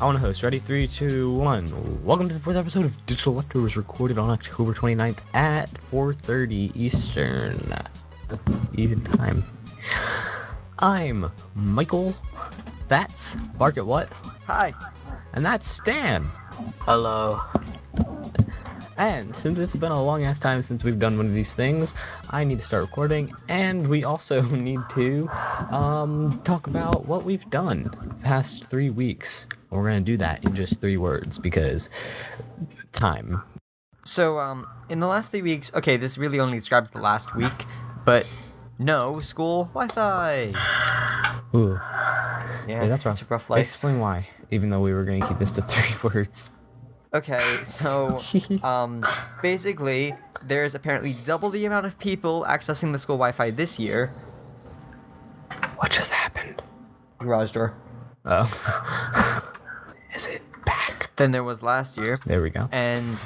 I want to host. Ready? 3, 2, 1. Welcome to the 4th episode of Digital Leftovers, recorded on October 29th at 4:30 Eastern. Even time. I'm Michael. That's BarkAtWhat. Hi. And that's Stan. Hello. And since it's been a long ass time since we've done one of these things, I need to start recording, and we also need to talk about what we've done the past 3 weeks. We're gonna do that in just 3 words because time. So, in the last 3 weeks, okay, this really only describes the last week, but no school Wi-Fi. Ooh. Yeah, That's rough. It's a rough life. Explain why, even though we were gonna keep this to 3 words. Okay, so, basically, there's apparently double the amount of people accessing the school Wi-Fi this year. What just happened? Garage door. Oh. Is it back? Than there was last year. There we go. And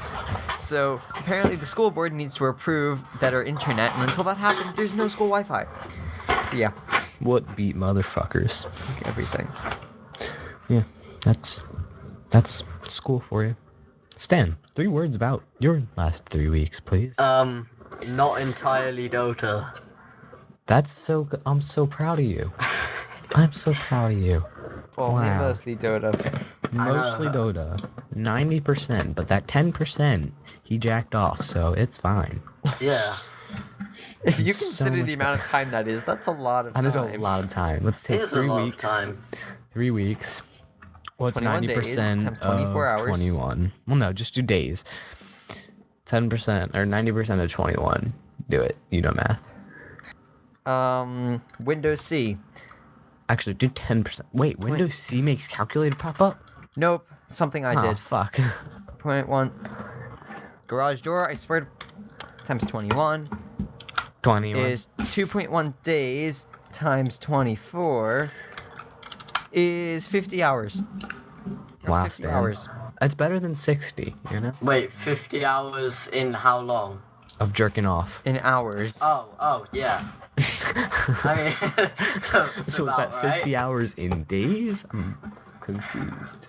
so, apparently the school board needs to approve better internet, and until that happens, there's no school Wi-Fi. So yeah. What beat motherfuckers? Everything. Yeah, that's school for you. Stan, 3 words about your last 3 weeks, please. Not entirely Dota. That's so good. I'm so proud of you. I'm so proud of you. Well, Wow. mostly Dota. Mostly Dota. 90%, but that 10%, he jacked off, so it's fine. Yeah. If you It's so consider much the amount of time that is, that's a lot of time. That is a lot of time. Let's take It is 3 a lot weeks. of time. 3 weeks. Well, it's 21 90% days times 24 of hours. 21. Well, no, just do days. 10% or 90% of 21. Do it. You know math. Windows C. Actually, do 10%. Wait, Windows C makes calculator pop up? Nope, something I Oh, did. fuck. 0.1. Garage door, I swear, times 21 21. is 2.1 days times 24 is 50 hours. That's Wow, 50 Stan. hours. That's better than 60, you know? Wait, 50 hours in how long? Of jerking off. In hours. Oh, yeah. I mean, so So is that 50 hours in days? I'm confused.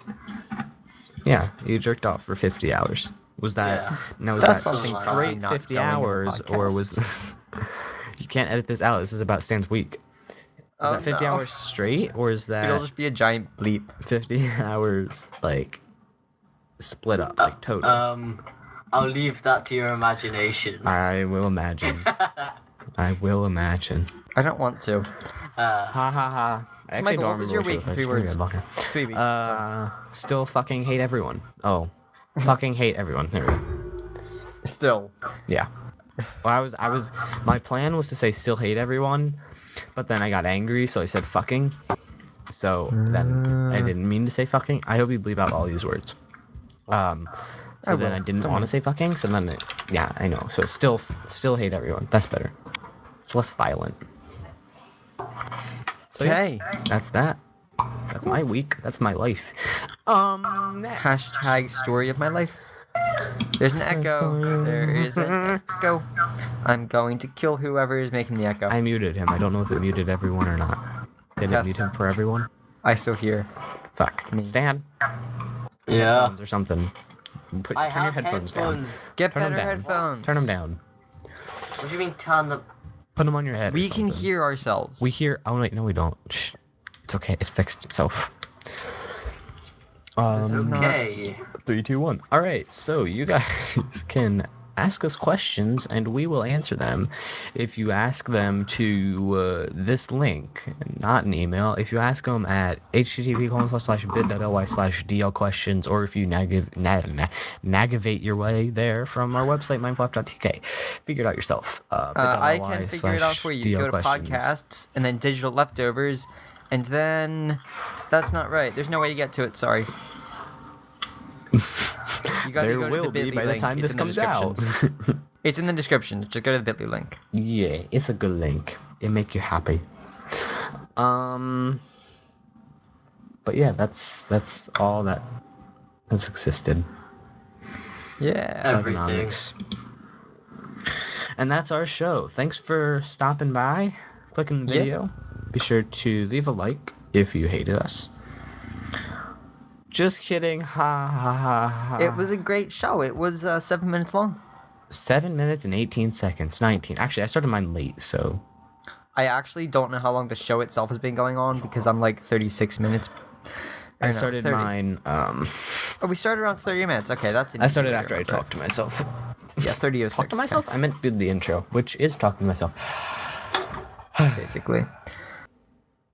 Yeah, you jerked off for 50 hours. Was that... Yeah. Now, was That's that something straight not 50 going in the hours, or was... You can't edit this out. This is about Stan's week. Is that 50 hours straight, or is that... It'll just be a giant bleep. 50 hours, like, split up, like, total? I'll leave that to your imagination. I will imagine. I will imagine. I don't want to. Ha ha ha. I So, actually Michael, don't what was remember your what week? she 3 was. words. Okay. 3 weeks. so. Still fucking hate everyone. Oh. Fucking hate everyone. There we go. Still. Yeah. Well, my plan was to say still hate everyone, but then I got angry, so I said fucking. So then I didn't mean to say fucking. I hope you bleep out all these words. So then I didn't want to say fucking, so then yeah, I know. So still hate everyone. That's better. It's less violent. So yeah, Okay. that's that. That's my week. That's my life. Next. Hashtag story of my life. There's an echo. There is an echo. I'm going to kill whoever is making the echo. I muted him. I don't know if it muted everyone or not. Did it Test. mute him for everyone? I still hear. Fuck. Stan. Yeah. Headphones or something. Turn your have headphones down. Get Turn 'em better down. headphones. Turn them down. What do you mean turn the... Put them on your head. or We can something. hear ourselves. We hear. Oh wait, no, we don't. Shh. It's okay. It fixed itself. This is not. Okay. 3, 2, 1. All right. So you guys can ask us questions, and we will answer them. If you ask them to this link, not an email. If you ask them at http://bit.ly/dlquestions, or if you navigate your way there from our website mineflappers.tk, figure it out yourself. I can figure it out for you. Go to bit.ly/dlquestions. podcasts and then digital leftovers, and then that's not right. There's no way to get to it. Sorry. You gotta There go to will the be Bitly by the link. time It's this in the comes out. descriptions. It's in the description. Just go to the Bitly link. Yeah, it's a good link. It make you happy. But yeah, that's all that has existed. Yeah. Everything. Economics. And that's our show. Thanks for stopping by, clicking the video. Be sure to leave a like if you hated us. Just kidding. Ha ha ha ha. It was a great show. It was 7 minutes long. 7 minutes and 18 seconds. 19. Actually, I started mine late, so. I actually don't know how long the show itself has been going on because I'm like 36 minutes. I started 30. mine. Oh, we started around 30 minutes. Okay, that's. I started after I talked to myself. Yeah, 30:06. Talk to myself? I meant to do the intro, which is talking to myself. Basically.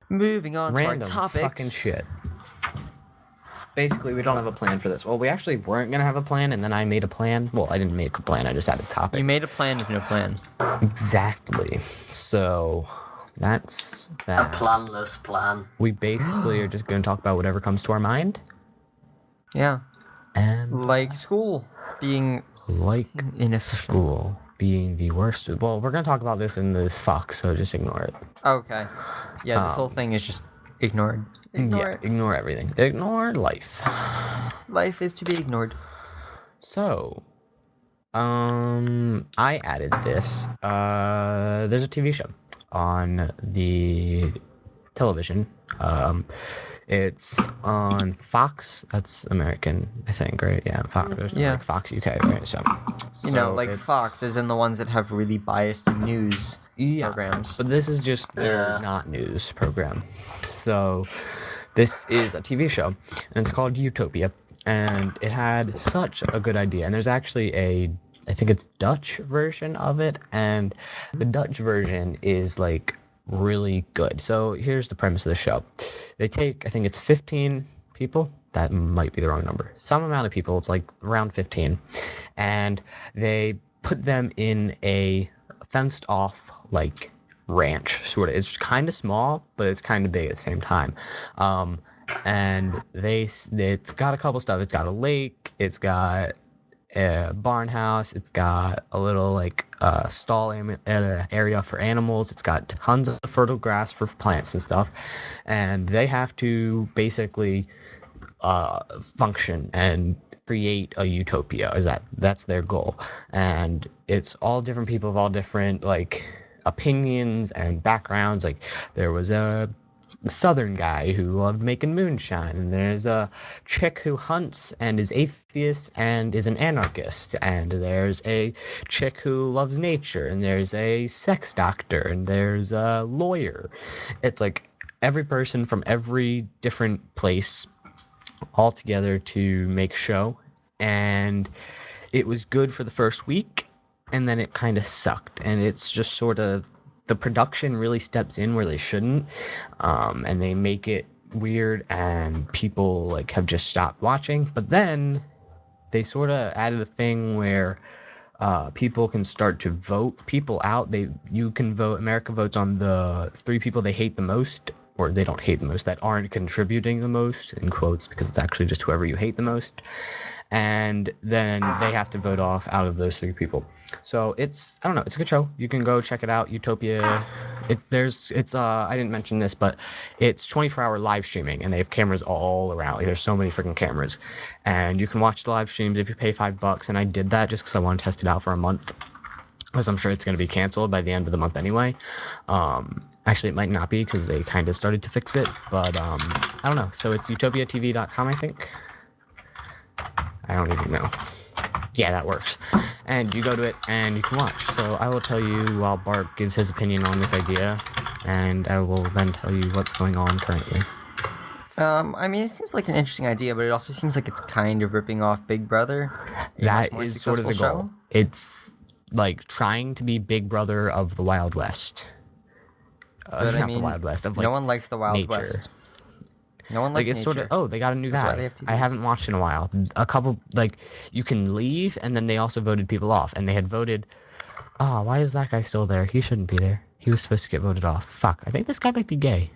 Moving on Random to our topics. fucking shit. Basically, we don't have a plan for this. Well, we actually weren't gonna have a plan, and then I made a plan. Well, I didn't make a plan. I just added topics. You made a plan with no plan. Exactly. So that's that. A planless plan. We basically are just gonna talk about whatever comes to our mind, Yeah. and Like school being like inefficient. school being the worst. Well, we're gonna talk about this in the fuck, so just ignore it. Okay. Yeah, this whole thing is just ignored. Ignore it. Ignore everything. Ignore life. Life is to be ignored. So, I added this. There's a TV show on the television. It's on Fox. That's American, I think, right? Yeah, Fox. There's Yeah. like Fox UK, right? So, You know, like it's- Fox is in the ones that have really biased news yeah, programs. but this is just their Yeah. not news program. So, this is a TV show, and it's called Utopia, and it had such a good idea. And there's actually I think it's Dutch version of it, and the Dutch version is like really good. So here's the premise of the show. They take, I think it's 15 people. That might be the wrong number. Some amount of people, it's like around 15. And they put them in a fenced off like ranch, sort of. It's kind of small, but it's kind of big at the same time. And it's got a couple stuff. It's got a lake. It's got a barn house. It's got a little like stall area for animals. It's got tons of fertile grass for plants and stuff. And they have to basically function and create a utopia. That's their goal. And it's all different people of all different like opinions and backgrounds. Like there was a southern guy who loved making moonshine, and there's a chick who hunts and is atheist and is an anarchist, and there's a chick who loves nature, and there's a sex doctor, and there's a lawyer. It's like every person from every different place all together to make a show. And it was good for the first week, and then it kind of sucked, and it's just sort of the production really steps in where they shouldn't, and they make it weird, and people like have just stopped watching. But then they sort of added a thing where people can start to vote people out. You can vote. America votes on the 3 people they hate the most, or they don't hate the most, that aren't contributing the most, in quotes, because it's actually just whoever you hate the most. And then they have to vote off out of those 3 people. So it's, I don't know, it's a good show. You can go check it out. Utopia. I didn't mention this, but it's 24-hour live streaming, and they have cameras all around. Like, there's so many freaking cameras, and you can watch the live streams if you pay $5. And I did that just because I want to test it out for a month, because I'm sure it's going to be canceled by the end of the month anyway. Actually, it might not be, because they kind of started to fix it, but I don't know. So it's utopiatv.com, I think. I don't even know. Yeah, that works. And you go to it and you can watch. So I will tell you while Bark gives his opinion on this idea, and I will then tell you what's going on currently. I mean, it seems like an interesting idea, but it also seems like it's kind of ripping off Big Brother. That is sort of the goal. It's like trying to be Big Brother of the Wild West. Not the Wild West, of like no one likes the Wild nature. West. No one likes like it's nature. sort of, they got a new That's why guy. they have TVs. I haven't watched in a while. A couple, like, you can leave, and then they also voted people off, and they had voted, why is that guy still there? He shouldn't be there. He was supposed to get voted off. Fuck, I think this guy might be gay.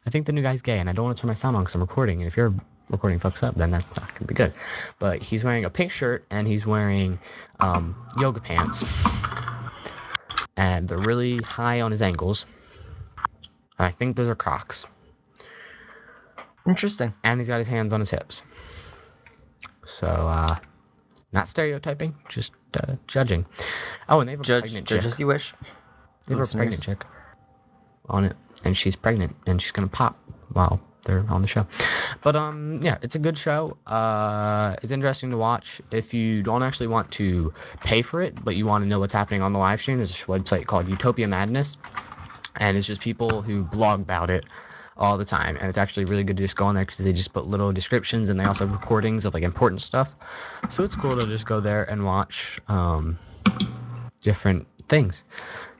I think the new guy's gay, and I don't want to turn my sound on because I'm recording, and if your recording fucks up, then that's not going to be good. But he's wearing a pink shirt, and he's wearing yoga pants, and they're really high on his ankles, and I think those are Crocs. Interesting. And he's got his hands on his hips. So, not stereotyping, just judging. Oh, and they have a pregnant chick. Judge as you wish. They have a pregnant chick on it, and she's pregnant, and she's gonna pop while they're on the show. But yeah, it's a good show. It's interesting to watch. If you don't actually want to pay for it, but you want to know what's happening on the live stream, there's a website called Utopia Madness, and it's just people who blog about it all the time, and it's actually really good to just go on there because they just put little descriptions, and they also have recordings of like important stuff. So it's cool to just go there and watch different things.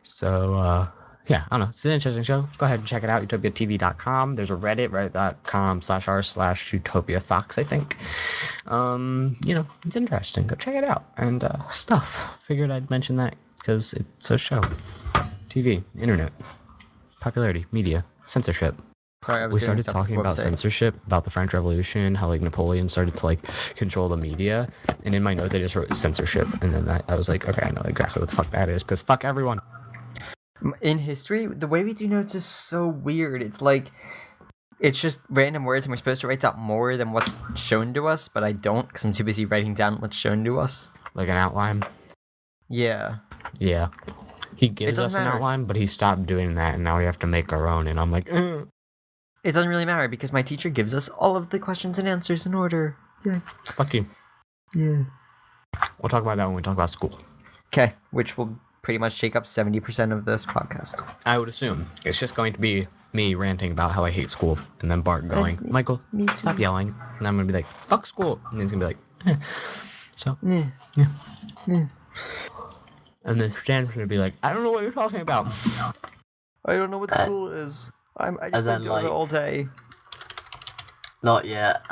So yeah, I don't know, it's an interesting show. Go ahead and check it out, utopiatv.com. There's a Reddit, reddit.com/r/utopiafox, I think. You know, it's interesting. Go check it out. And stuff, figured I'd mention that because it's a show. TV, internet, popularity, media, censorship. Sorry, I was We doing started stuff talking with the about website. censorship, about the French Revolution, how like Napoleon started to like control the media, and in my notes I just wrote censorship, and then I was like, okay, I know exactly what the fuck that is, because fuck everyone. In history, the way we do notes is so weird. It's like, it's just random words, and we're supposed to write down more than what's shown to us, but I don't, because I'm too busy writing down what's shown to us. Like an outline. Yeah. Yeah. He gives us doesn't an matter. outline, but he stopped doing that, and now we have to make our own, and I'm like, It doesn't really matter, because my teacher gives us all of the questions and answers in order. Yeah. fuck you. Yeah. We'll talk about that when we talk about school. Okay, which will pretty much take up 70% of this podcast. I would assume it's just going to be me ranting about how I hate school, and then Bart going, Michael, stop yelling, and I'm gonna be like, fuck school, and he's gonna be like, So, Yeah. yeah. And then Stan's gonna be like, I don't know what you're talking about. I don't know what school is. I just and been then, doing it like- all day. Not yet.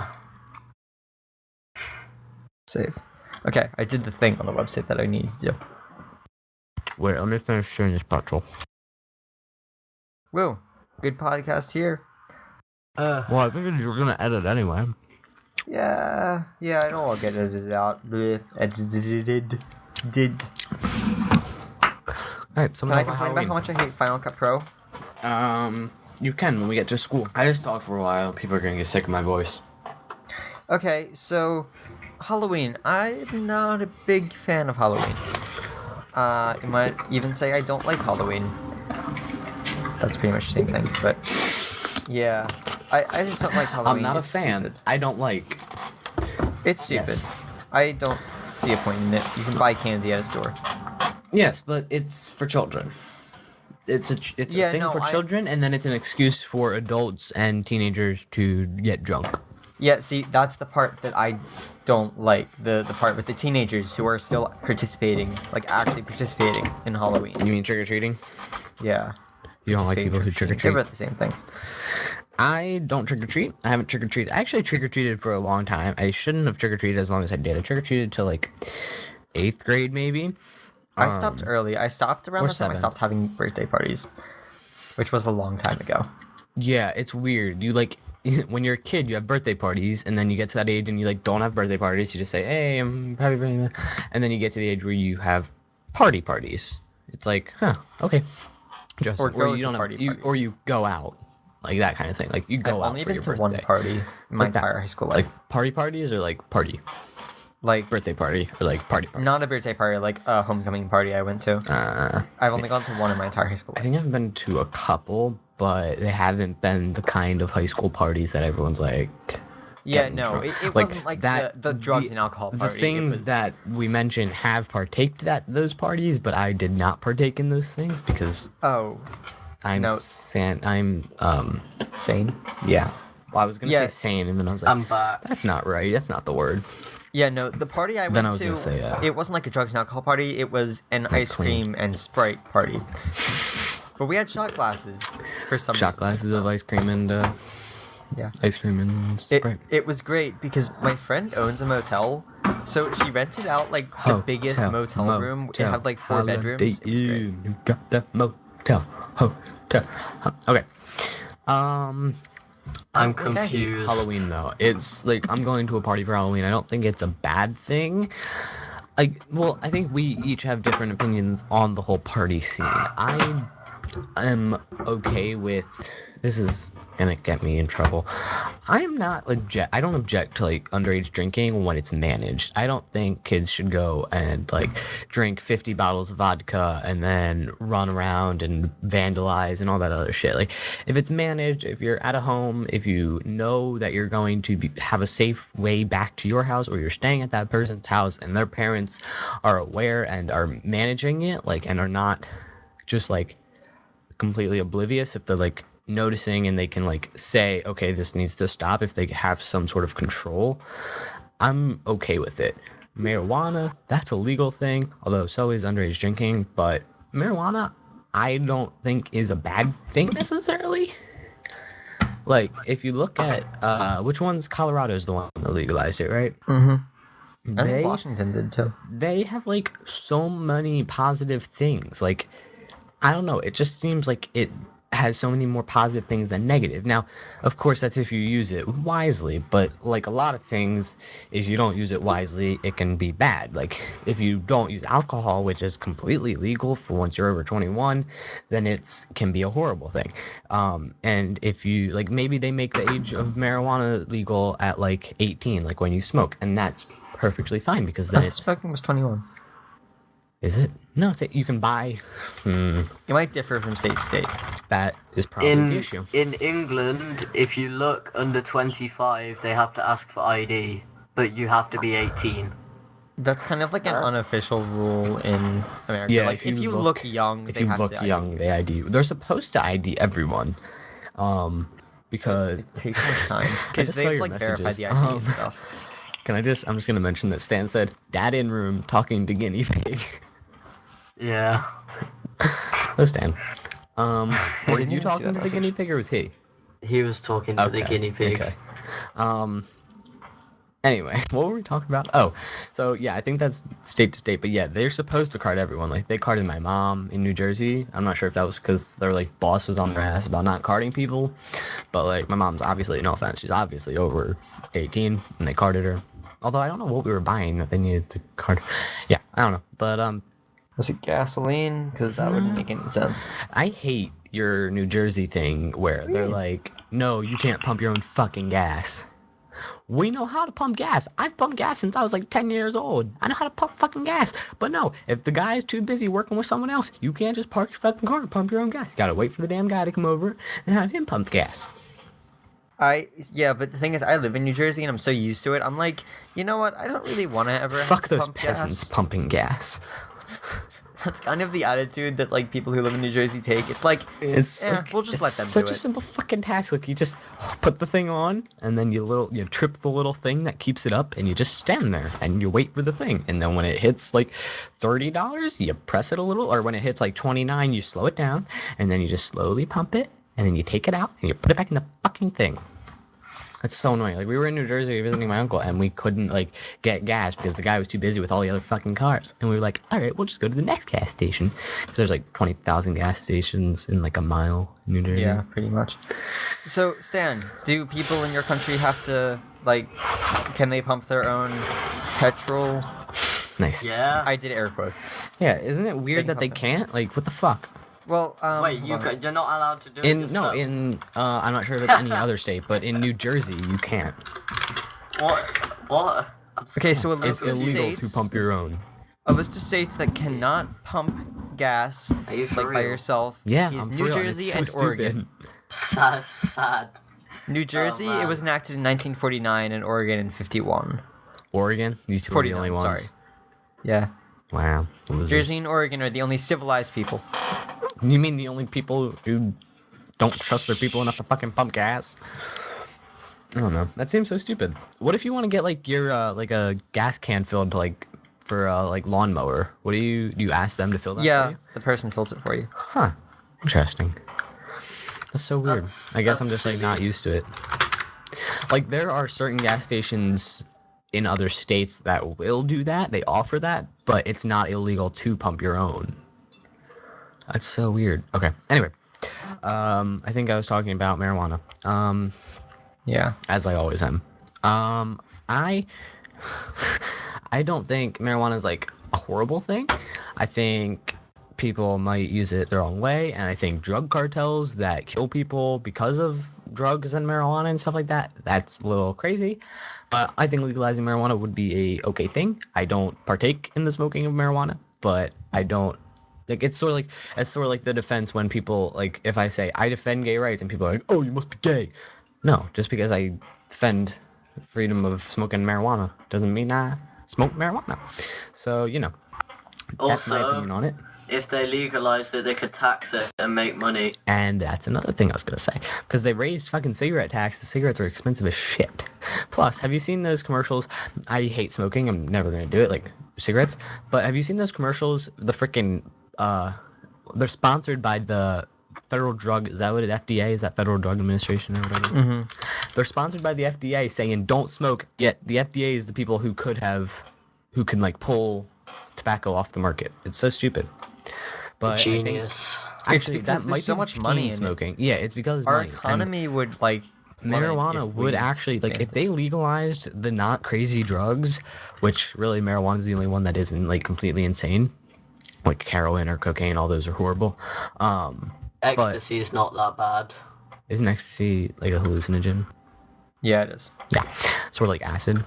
Save. Okay, I did the thing on the website that I needed to do. Wait, let me finish sharing this petrol. Whoa, good podcast here. Well, I figured you were gonna edit anyway. Yeah, I know I'll get edited out. Bleh, edited. Did. Alright, so Can I complain about how much I hate Final Cut Pro? You can when we get to school. I just talk for a while. People are gonna get sick of my voice. Okay, so Halloween. I'm not a big fan of Halloween. You might even say I don't like Halloween. That's pretty much the same thing, but yeah. I just don't like Halloween. I'm not a It's fan. stupid. I don't like. It's stupid. Yes. I don't see a point in it. You can buy candy at a store. Yes, but it's for children. It's a Yeah, thing no, for I- children, and then it's an excuse for adults and teenagers to get drunk. Yeah, see, that's the part that I don't like. The part with the teenagers who are still participating, like actually participating in Halloween. You mean trick or treating? Yeah. You don't like participating people who trick or They're treat? about the same thing. I don't trick or treat. I haven't trick or treated. I actually trick or treated for a long time. I shouldn't have trick or treated as long as I did. I trick or treated till like 8th grade, maybe. I stopped early. I stopped around or the time I 7th. stopped having birthday parties, which was a long time ago. Yeah, it's weird. You like when you're a kid, you have birthday parties, and then you get to that age and you like don't have birthday parties. You just say, "Hey, I'm happy birthday," and then you get to the age where you have parties. It's like, huh, okay. Just Or go you to don't party have, you, or parties. you go out, like that kind of thing. Like you I've go out only for been your to birthday. one party in my like that. entire high school Like life. parties or like party Like, birthday party or like party. not a birthday party, like a homecoming party I went to. I've only gone to one in my entire high school I life. think I've been to a couple, but they haven't been the kind of high school parties that everyone's like. Yeah, getting no, drunk. it Like, wasn't like that- the drugs and alcohol party. The It things was- that we mentioned have partaked at those parties, but I did not partake in those things because Oh, I'm No. sane. sane. Yeah. Well, I was gonna Yeah. say sane, and then I was like, I'm back. that's not right. That's not the word. Yeah, no, the party I went Then I was to, gonna say, it wasn't like a drugs and alcohol party. It was an ice clean. cream and Sprite party. But we had shot glasses for some Shot reason. glasses of ice cream and Yeah. ice cream and Sprite. It was great because my friend owns a motel, so she rented out like the biggest motel room. It had like 4 bedrooms. It was great. You got that motel. Hotel. Okay. I'm I hate confused. Halloween though. It's like I'm going to a party for Halloween. I don't think it's a bad thing. Like, well, I think we each have different opinions on the whole party scene. I am okay with. This is gonna get me in trouble. I don't object to like underage drinking when it's managed. I don't think kids should go and like drink 50 bottles of vodka and then run around and vandalize and all that other shit. Like if it's managed, if you're at a home, if you know that you're going to have a safe way back to your house, or you're staying at that person's house and their parents are aware and are managing it, like, and are not just like completely oblivious, if they're like noticing and they can like say, okay, this needs to stop, if they have some sort of control, I'm okay with it. Marijuana, that's a legal thing, although so is underage drinking. But marijuana, I don't think is a bad thing necessarily. Like if you look at which one's, Colorado's the one that legalized it, right? I think Washington did too. They have like so many positive things. Like I don't know, it just seems like it has so many more positive things than negative. Now, of course, that's if you use it wisely, but like a lot of things, if you don't use it wisely, it can be bad. Like if you don't use alcohol, which is completely legal for once you're over 21, then it can be a horrible thing. And if you like, maybe they make the age of marijuana legal at like 18, like when you smoke, and that's perfectly fine, because then it's smoking was 21. Is it? No, you can buy. It might differ from state to state. That is probably the issue. In England, if you look under 25, they have to ask for ID, but you have to be 18. That's kind of like an unofficial rule in America. Yeah, like if you look young, they ID you. They're supposed to ID everyone, because it takes much time because they have to like verify the ID and stuff. I'm just gonna mention that Stan said, "Dad in room talking to guinea pig." Yeah. Oh, Stan. Were you talking to the guinea pig, or was he? He was talking to the guinea pig. Okay. Anyway, what were we talking about? Oh, so yeah, I think that's state to state, but yeah, they're supposed to card everyone. Like they carded my mom in New Jersey. I'm not sure if that was because their like boss was on their ass about not carding people, but like my mom's obviously, no offense, she's obviously over 18, and they carded her. Although I don't know what we were buying that they needed to card. Yeah, I don't know, but was it gasoline? Because that wouldn't make any sense. I hate your New Jersey thing where they're like, no, you can't pump your own fucking gas. We know how to pump gas. I've pumped gas since I was like 10 years old. I know how to pump fucking gas. But no, if the guy is too busy working with someone else, you can't just park your fucking car and pump your own gas. You gotta wait for the damn guy to come over and have him pump gas. Yeah, but the thing is, I live in New Jersey and I'm so used to it. I'm like, you know what? I don't really want to ever fuck those pump peasants gas. Pumping gas. That's kind of the attitude that like people who live in New Jersey take. It's like, we'll just let them do it. It's such a simple fucking task. Like you just put the thing on, and then you trip the little thing that keeps it up, and you just stand there and you wait for the thing. And then when it hits like $30, you press it a little, or when it hits like 29, you slow it down, and then you just slowly pump it, and then you take it out and you put it back in the fucking thing. It's so annoying. Like we were in New Jersey visiting my uncle, and we couldn't like get gas because the guy was too busy with all the other fucking cars. And we were like, all right, we'll just go to the next gas station, because there's like 20,000 gas stations in like a mile in New Jersey. Yeah, pretty much. So Stan, do people in your country have to like? Can they pump their own petrol? Nice. Yeah. I did air quotes. Yeah, isn't it weird that they can't? Like, what the fuck? Well, wait, you're not allowed to do it yourself? I'm not sure if it's any other state, but in New Jersey you can't. What? Okay, so It's illegal to pump your own. A list of states that cannot pump gas like by yourself. Yeah, is I'm New for real, Jersey it's so and Oregon. Sad. New Jersey, it was enacted in 1949, and Oregon in 51. Oregon? These two are the only ones. Sorry. Yeah. Wow. Losers. Jersey and Oregon are the only civilized people. You mean the only people who don't trust their people enough to fucking pump gas? I don't know. That seems so stupid. What if you want to get like your like a gas can filled like for like lawnmower? What do you ask them to fill that for you? The person fills it for you. Huh. Interesting. That's so weird. I guess I'm just like not used to it. Like there are certain gas stations in other states that will do that. They offer that, but it's not illegal to pump your own. That's so weird. Okay. Anyway, I think I was talking about marijuana. Yeah. As I always am. I don't think marijuana is like a horrible thing. I think people might use it the wrong way, and I think drug cartels that kill people because of drugs and marijuana and stuff like that, that's a little crazy. But I think legalizing marijuana would be a okay thing. I don't partake in the smoking of marijuana, but I don't like it's sort of like the defense when people like if I say I defend gay rights and people are like, oh, you must be gay. No, just because I defend freedom of smoking marijuana doesn't mean I smoke marijuana. So, you know, that's my opinion on it. If they legalized it, they could tax it and make money. And that's another thing I was going to say. Because they raised fucking cigarette tax. The cigarettes are expensive as shit. Plus, have you seen those commercials? I hate smoking. I'm never going to do it, like cigarettes. But have you seen those commercials? The freaking, they're sponsored by the Federal Drug, is that what it, FDA? Is that Federal Drug Administration or whatever? Mm-hmm. They're sponsored by the FDA saying don't smoke, yet the FDA is the people who can like pull tobacco off the market. It's so stupid. But genius. Actually, because that might so be much money in smoking. Yeah, it's because our money. economy would like Marijuana would actually like if they legalized the not crazy drugs, which really marijuana is the only one that isn't like completely insane, like heroin or cocaine. All those are horrible. Ecstasy is not that bad. Isn't ecstasy like a hallucinogen? Yeah, it is. Yeah, sort of like acid.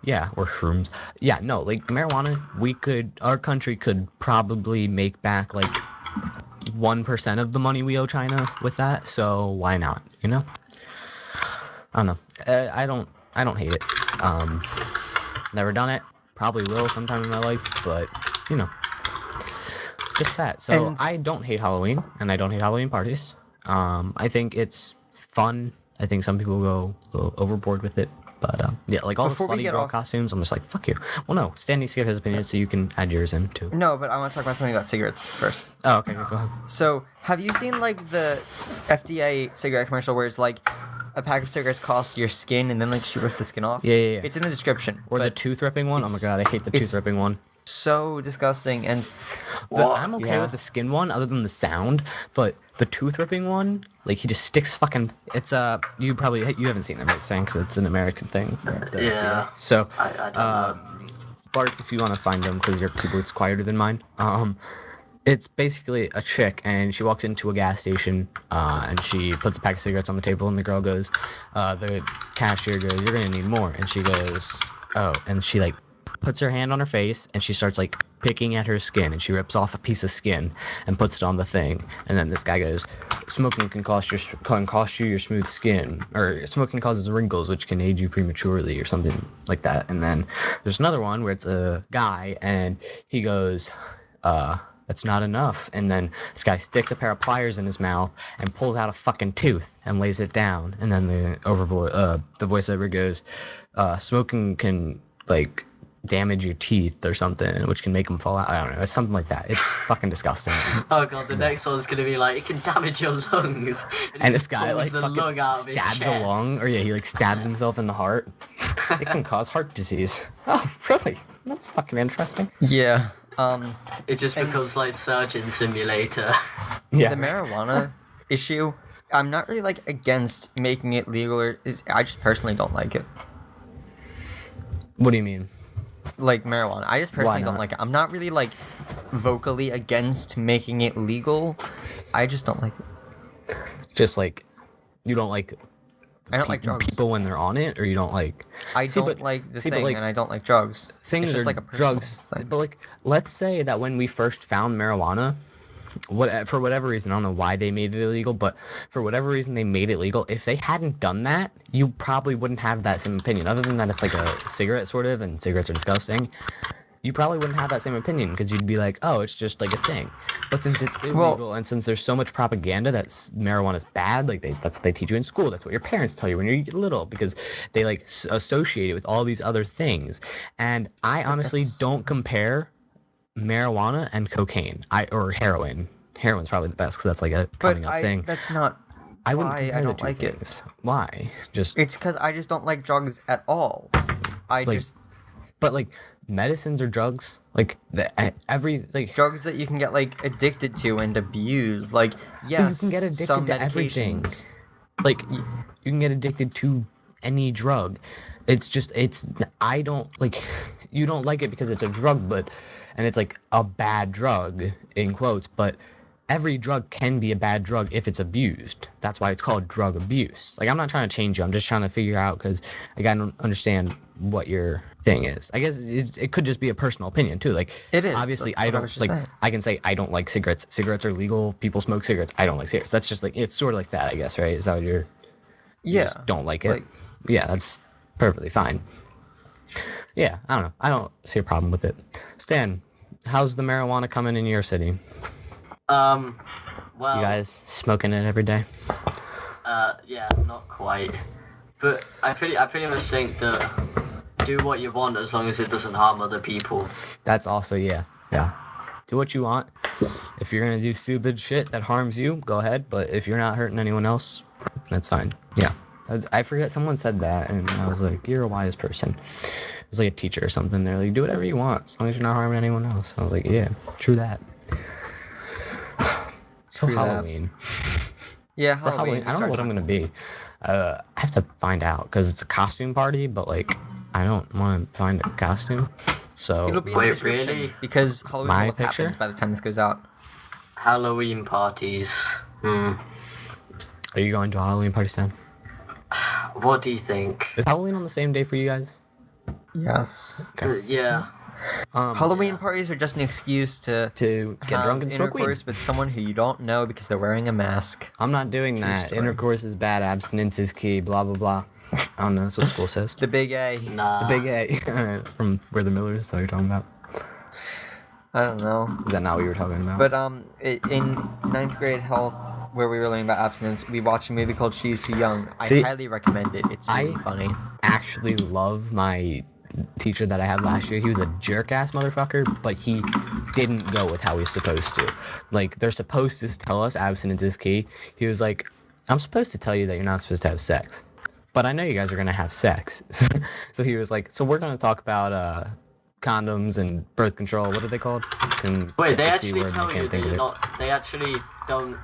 Yeah, or shrooms. Yeah, no, like marijuana, our country could probably make back like 1% of the money we owe China with that. So why not? You know? I don't know. I don't hate it. Never done it. Probably will sometime in my life, but you know, just that. So I don't hate Halloween, and I don't hate Halloween parties. I think it's fun. I think some people go a little overboard with it. But yeah, like all Before the slutty girl costumes, I'm just like, fuck you. Well, no, Stan needs to give his opinion, so you can add yours in too. No, but I want to talk about something about cigarettes first. Oh, okay, go ahead. So, have you seen like the FDA cigarette commercial where it's like a pack of cigarettes costs your skin and then like she rips the skin off? Yeah. It's in the description. Or the tooth ripping one. Oh my god, I hate the tooth ripping one. So disgusting. And I'm okay with the skin one, other than the sound, but the tooth ripping one, like he just sticks fucking. It's you haven't seen it, right, saying because it's an American thing. Yeah. So, I don't know. Bark, if you want to find them, because your keyboard's quieter than mine. It's basically a chick, and she walks into a gas station, and she puts a pack of cigarettes on the table, and the girl goes, the cashier goes, "You're gonna need more," and she goes, "Oh," and she like puts her hand on her face, and she starts like picking at her skin, and she rips off a piece of skin and puts it on the thing, and then this guy goes, "Smoking can cost you your smooth skin, or smoking causes wrinkles, which can age you prematurely," or something like that. And then there's another one where it's a guy, and he goes, "That's not enough." And then this guy sticks a pair of pliers in his mouth and pulls out a fucking tooth and lays it down. And then the voiceover goes, "Smoking can like damage your teeth or something, which can make them fall out." I don't know. It's something like that. It's fucking disgusting. Oh god, the next one's gonna be like, it can damage your lungs. And this guy like the fucking lung out of his stabs a chest. lung, or yeah, he like stabs himself in the heart. It can cause heart disease. Oh, really? That's fucking interesting. yeah, It just becomes like Surgeon Simulator. Yeah. the marijuana issue. I'm not really like against making it legal. I just personally don't like it. What do you mean? Like marijuana. I just personally don't not? like it. I'm not really like vocally against making it legal. I just don't like it. Just like you don't like I don't like drugs. people when they're on it, or you don't like. I don't like the thing, like, and I don't like drugs. things it's just are like a personal drugs, thing. but like let's say that when we first found marijuana, for whatever reason, I don't know why they made it illegal, but for whatever reason they made it legal. If they hadn't done that, you probably wouldn't have that same opinion. Other than that, it's like a cigarette sort of, and cigarettes are disgusting. You probably wouldn't have that same opinion because you'd be like, oh, it's just like a thing. But since it's illegal, and since there's so much propaganda that marijuana is bad, like that's what they teach you in school. That's what your parents tell you when you're little, because they like associate it with all these other things. And I honestly don't compare marijuana and cocaine, or heroin. Heroin's probably the best because that's like a coming up thing. That's not. I wouldn't why compare I the don't two like things. Why? Just It's because I just don't like drugs at all. but like medicines or drugs, like drugs that you can get like addicted to and abuse. Like yes, you can get addicted some to everything. medications. Like you can get addicted to any drug. I don't like you don't like it because it's a drug, and it's like a bad drug in quotes, but every drug can be a bad drug if it's abused. That's why it's called drug abuse. Like, I'm not trying to change you. I'm just trying to figure out, because I gotta understand what your thing is. I guess it could just be a personal opinion too. Like, It is. obviously That's I what I don't was just like. saying. I can say I don't like cigarettes. Cigarettes are legal. People smoke cigarettes. I don't like cigarettes. That's just like, it's sort of like that, I guess, right? Is that what you Yeah. just don't like it? Like, Yeah, that's perfectly fine. Yeah, I don't know. I don't see a problem with it. Stan, how's the marijuana coming in your city? Well, You guys smoking it every day? yeah, not quite. But I pretty much think that do what you want as long as it doesn't harm other people. That's also, yeah. Do what you want. If you're gonna do stupid shit that harms you, go ahead. But if you're not hurting anyone else, that's fine. Yeah. I forget, someone said that, and I was like, you're a wise person. It was like a teacher or something. They're like, do whatever you want, as long as you're not harming anyone else. I was like, yeah, true that. So True that. Halloween. yeah, For Halloween, I don't know what I'm gonna be. I have to find out, because it's a costume party, but like, I don't want to find a costume. So It'll be in the Wait, description, really? because Halloween My will have picture? happened by the time this goes out. Halloween parties. are you going to a Halloween party, Stan? What do you think? Is Halloween on the same day for you guys? Yes. Yeah. Halloween parties are just an excuse to Get drunk and smoke weed. intercourse with someone who you don't know because they're wearing a mask. I'm not doing that. story. Intercourse is bad. Abstinence is key. Blah blah blah. I don't know. That's what school says. The big A. Nah. The big A from where the Millers. That you're talking about. I don't know. Is that not what you were talking about? But in ninth grade health, where we were learning about abstinence, we watched a movie called She's Too Young. See, I highly recommend it. It's really funny. actually love my teacher that I had last year. He was a jerk ass motherfucker, but he didn't go with how he's supposed to. Like, they're supposed to tell us abstinence is key. He was like, I'm supposed to tell you that you're not supposed to have sex, but I know you guys are gonna have sex. So he was like, so we're gonna talk about condoms and birth control. What are they called? Wait, they It's a C actually word and I tell you can't that think of you're it. not. They actually don't.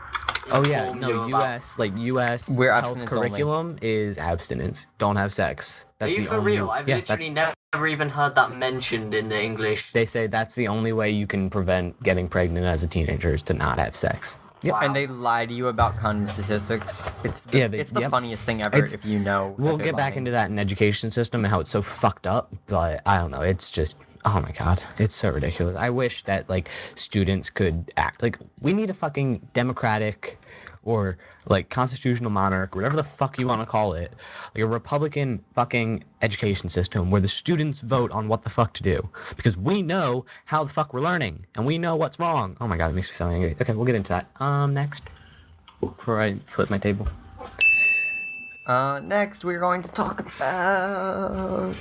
Oh yeah, inform no, you about- US We're health abstinence only. curriculum is abstinence. Don't have sex. Are That's you the for only. real? I've yeah, literally that's, never even heard that mentioned in the English. They say that's the only way you can prevent getting pregnant as a teenager is to not have sex. Yep. Wow. And they lie to you about condom statistics. It's the, Yeah, it's the yep. funniest thing ever It's- if you know. We'll that they're get back lying. into that in education system and how it's so fucked up, but I don't know. It's just, oh my god, it's so ridiculous. I wish that like students could act like we need a fucking democratic or like constitutional monarch, whatever the fuck you want to call it, like a Republican fucking education system where the students vote on what the fuck to do, because we know how the fuck we're learning and we know what's wrong. Oh my god, it makes me so angry. Okay, we'll get into that. Next, before I flip my table. Next, we're going to talk about.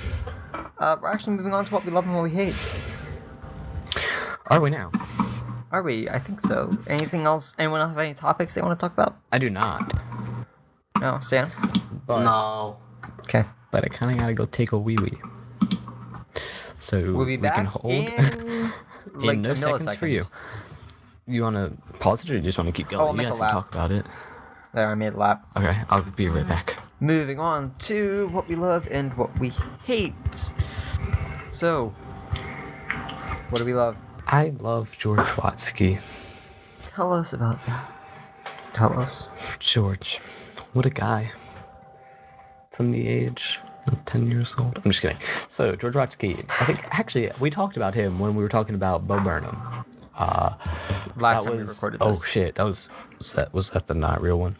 We're actually moving on to what we love and what we hate. Are we now? Are we? I think so. Anything else? Anyone else have any topics they want to talk about? I do not. No, Sam? But, No. Okay. but I kind of gotta go take a wee wee. So We'll be back can hold in like no seconds for you. milliseconds. You want to pause it or you just want to keep going? Oh, I'll You make a guys can lap. talk about it. There, I made a lap. Okay, I'll be right back. Moving on to what we love and what we hate. So, what do we love? I love George Watsky. Tell us about that. Tell us. George, what a guy. From the age of 10 years old. I'm just kidding. So, George Watsky, I think actually we talked about him when we were talking about Bo Burnham. Last time we recorded Oh this. shit, was that the not real one?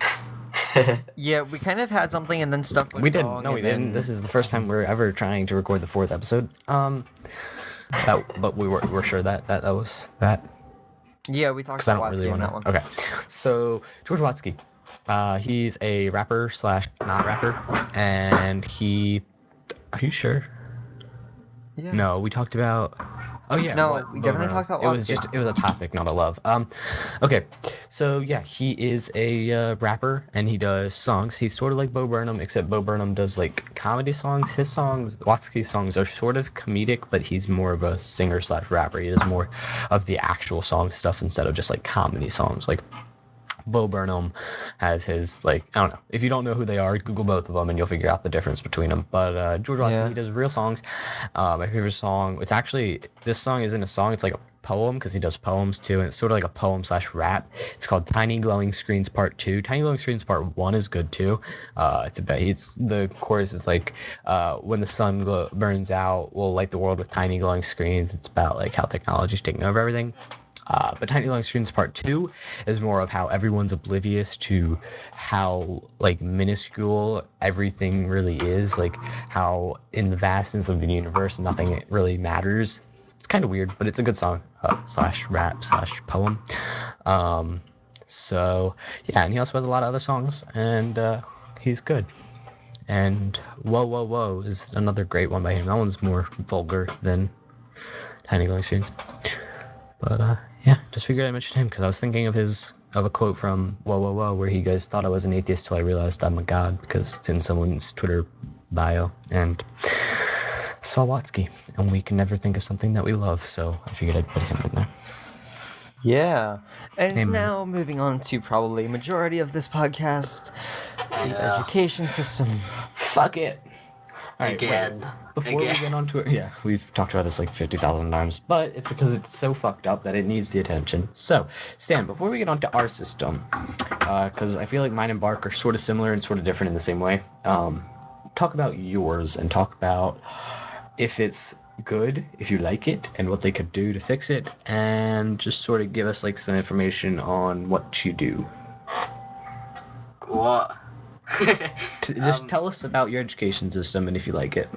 Yeah, we kind of had something and then stuff went We didn't. wrong No, we and then- didn't. This is the first time we're ever trying to record the 4th episode. But we were sure that was that. Yeah, we talked Because I about don't really Watsky in want that to. one. Okay, so George Watsky, he's a rapper slash not rapper, and he. Are you sure? Yeah. No, we talked about. Oh yeah. No, what? we definitely no. talked about It was Watsky. it was a topic, not a love. Okay, so yeah, he is a rapper and he does songs. He's sort of like Bo Burnham, except Bo Burnham does like comedy songs. His songs, Watsky's songs, are sort of comedic, but he's more of a singer slash rapper. He does more of the actual song stuff instead of just like comedy songs. Like Bo Burnham has his, like, I don't know. If you don't know who they are, Google both of them and you'll figure out the difference between them. But George Watson, he does real songs. My favorite song, it's actually, this song isn't a song, it's like a poem, because he does poems too, and it's sort of like a poem/rap. It's called Tiny Glowing Screens Part 2. Tiny Glowing Screens Part 1 is good too. It's the chorus is like, when the sun burns out, we'll light the world with tiny glowing screens. It's about like how technology's taking over everything. But Tiny Glowing Screens Part 2 is more of how everyone's oblivious to how, like, minuscule everything really is, like, how in the vastness of the universe nothing really matters. It's kind of weird, but it's a good song, /rap/poem. So, yeah, and he also has a lot of other songs, and he's good. And Whoa, Whoa, Whoa is another great one by him. That one's more vulgar than Tiny Glowing Screens. But, yeah, just figured I'd mention him, because I was thinking of a quote from Whoa, Whoa, Whoa, where he goes, "Thought I was an atheist till I realized I'm a god," because it's in someone's Twitter bio, and Saul Watsky, and we can never think of something that we love, so I figured I'd put him in there. Yeah. And Amen. now moving on to probably majority of this podcast, the education system. Fuck it. All right, Again. Before we get onto it, yeah, we've talked about this like 50,000 times, but it's because it's so fucked up that it needs the attention. So, Stan, before we get onto our system, because I feel like mine and Bark are sort of similar and sort of different in the same way, talk about yours and talk about if it's good, if you like it, and what they could do to fix it, and just sort of give us like some information on what you do. What? Just tell us about your education system and if you like it.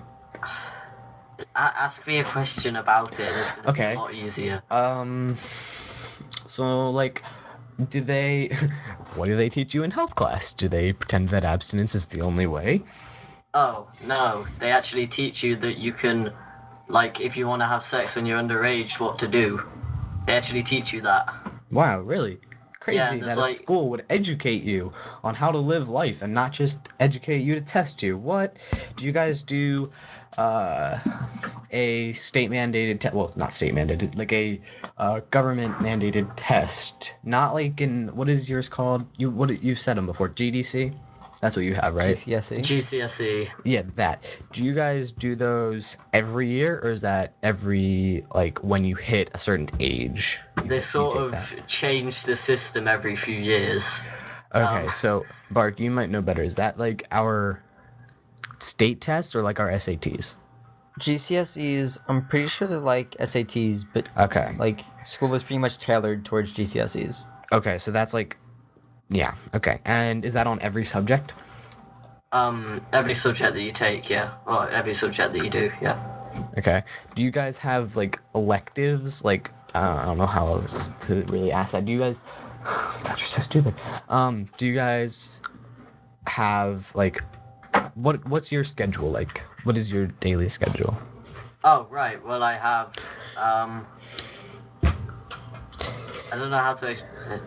Ask me a question about it. It's gonna be a lot easier. So like, what do they teach you in health class? Do they pretend that abstinence is the only way? Oh, no. They actually teach you that you can, like, if you want to have sex when you're underage, what to do. They actually teach you that. Wow, really? Crazy Yeah, that a like, school would educate you on how to live life and not just educate you to test you. What? Do you guys do a state-mandated test? Well, not state-mandated, like a government-mandated test. Not like in, what is yours called? You've said them before, GDC? That's what you have, right? GCSE. GCSE. Yeah, that. Do you guys do those every year, or is that every, like, when you hit a certain age? They sort of change the system every few years. Okay, so, Bark, you might know better. Is that, like, our state tests or, like, our SATs? GCSEs, I'm pretty sure they're like SATs, but Okay. like school is pretty much tailored towards GCSEs. Okay, so that's, like, yeah, okay. And is that on every subject? Every subject that you take, yeah. Or every subject that you do, yeah. Okay. Do you guys have, like, electives? Like, I don't know how else to really ask that. Do you guys... God, you're so stupid. Do you guys have, like... What's your schedule like? What is your daily schedule? Oh, right. Well, I have, I don't know how to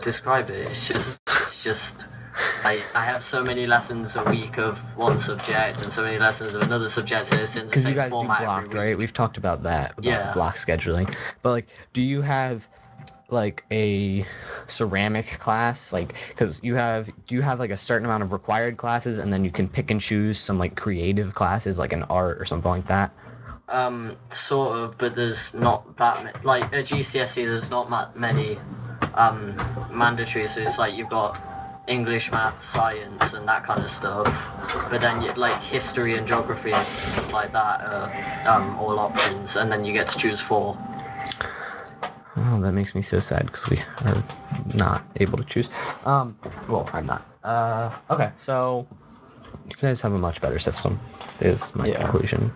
describe it. It's just... I have so many lessons a week of one subject and so many lessons of another subject, so it's in the Because same you guys do format blocked, right? We've talked about that, about Yeah. block scheduling. But, like, do you have, like, a ceramics class? Like, because do you have, like, a certain amount of required classes, and then you can pick and choose some, like, creative classes, like an art or something like that? Sort of, but there's not that many. Like, at GCSE, there's not many, mandatory, so it's like you've got English, math, science, and that kind of stuff. But then, like, history and geography and stuff like that are all options, and then you get to choose 4. Oh, that makes me so sad because we are not able to choose. Well, I'm not. Okay, so you guys have a much better system, is my conclusion.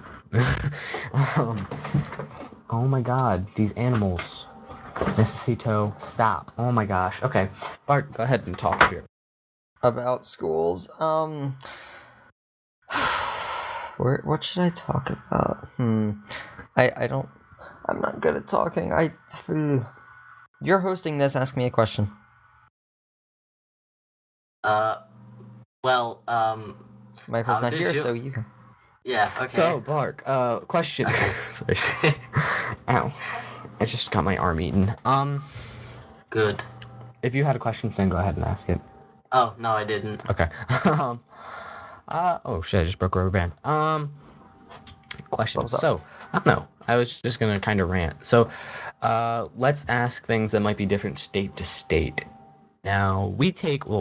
Oh my god, these animals. Necesito stop. Oh my gosh. Okay, Bart, go ahead and talk here. About schools, what should I talk about? I'm not good at talking. You're hosting this, ask me a question. Well, Michael's not here, you... so you can. Yeah, okay. So, Bark, question. Sorry. Ow. I just got my arm eaten. Good. if you had a question, Stan, go ahead and ask it. Oh no, I didn't. Okay. Oh shit! I just broke a rubber band. Questions. So I don't know. I was just gonna kind of rant. So, let's ask things that might be different state to state. Now we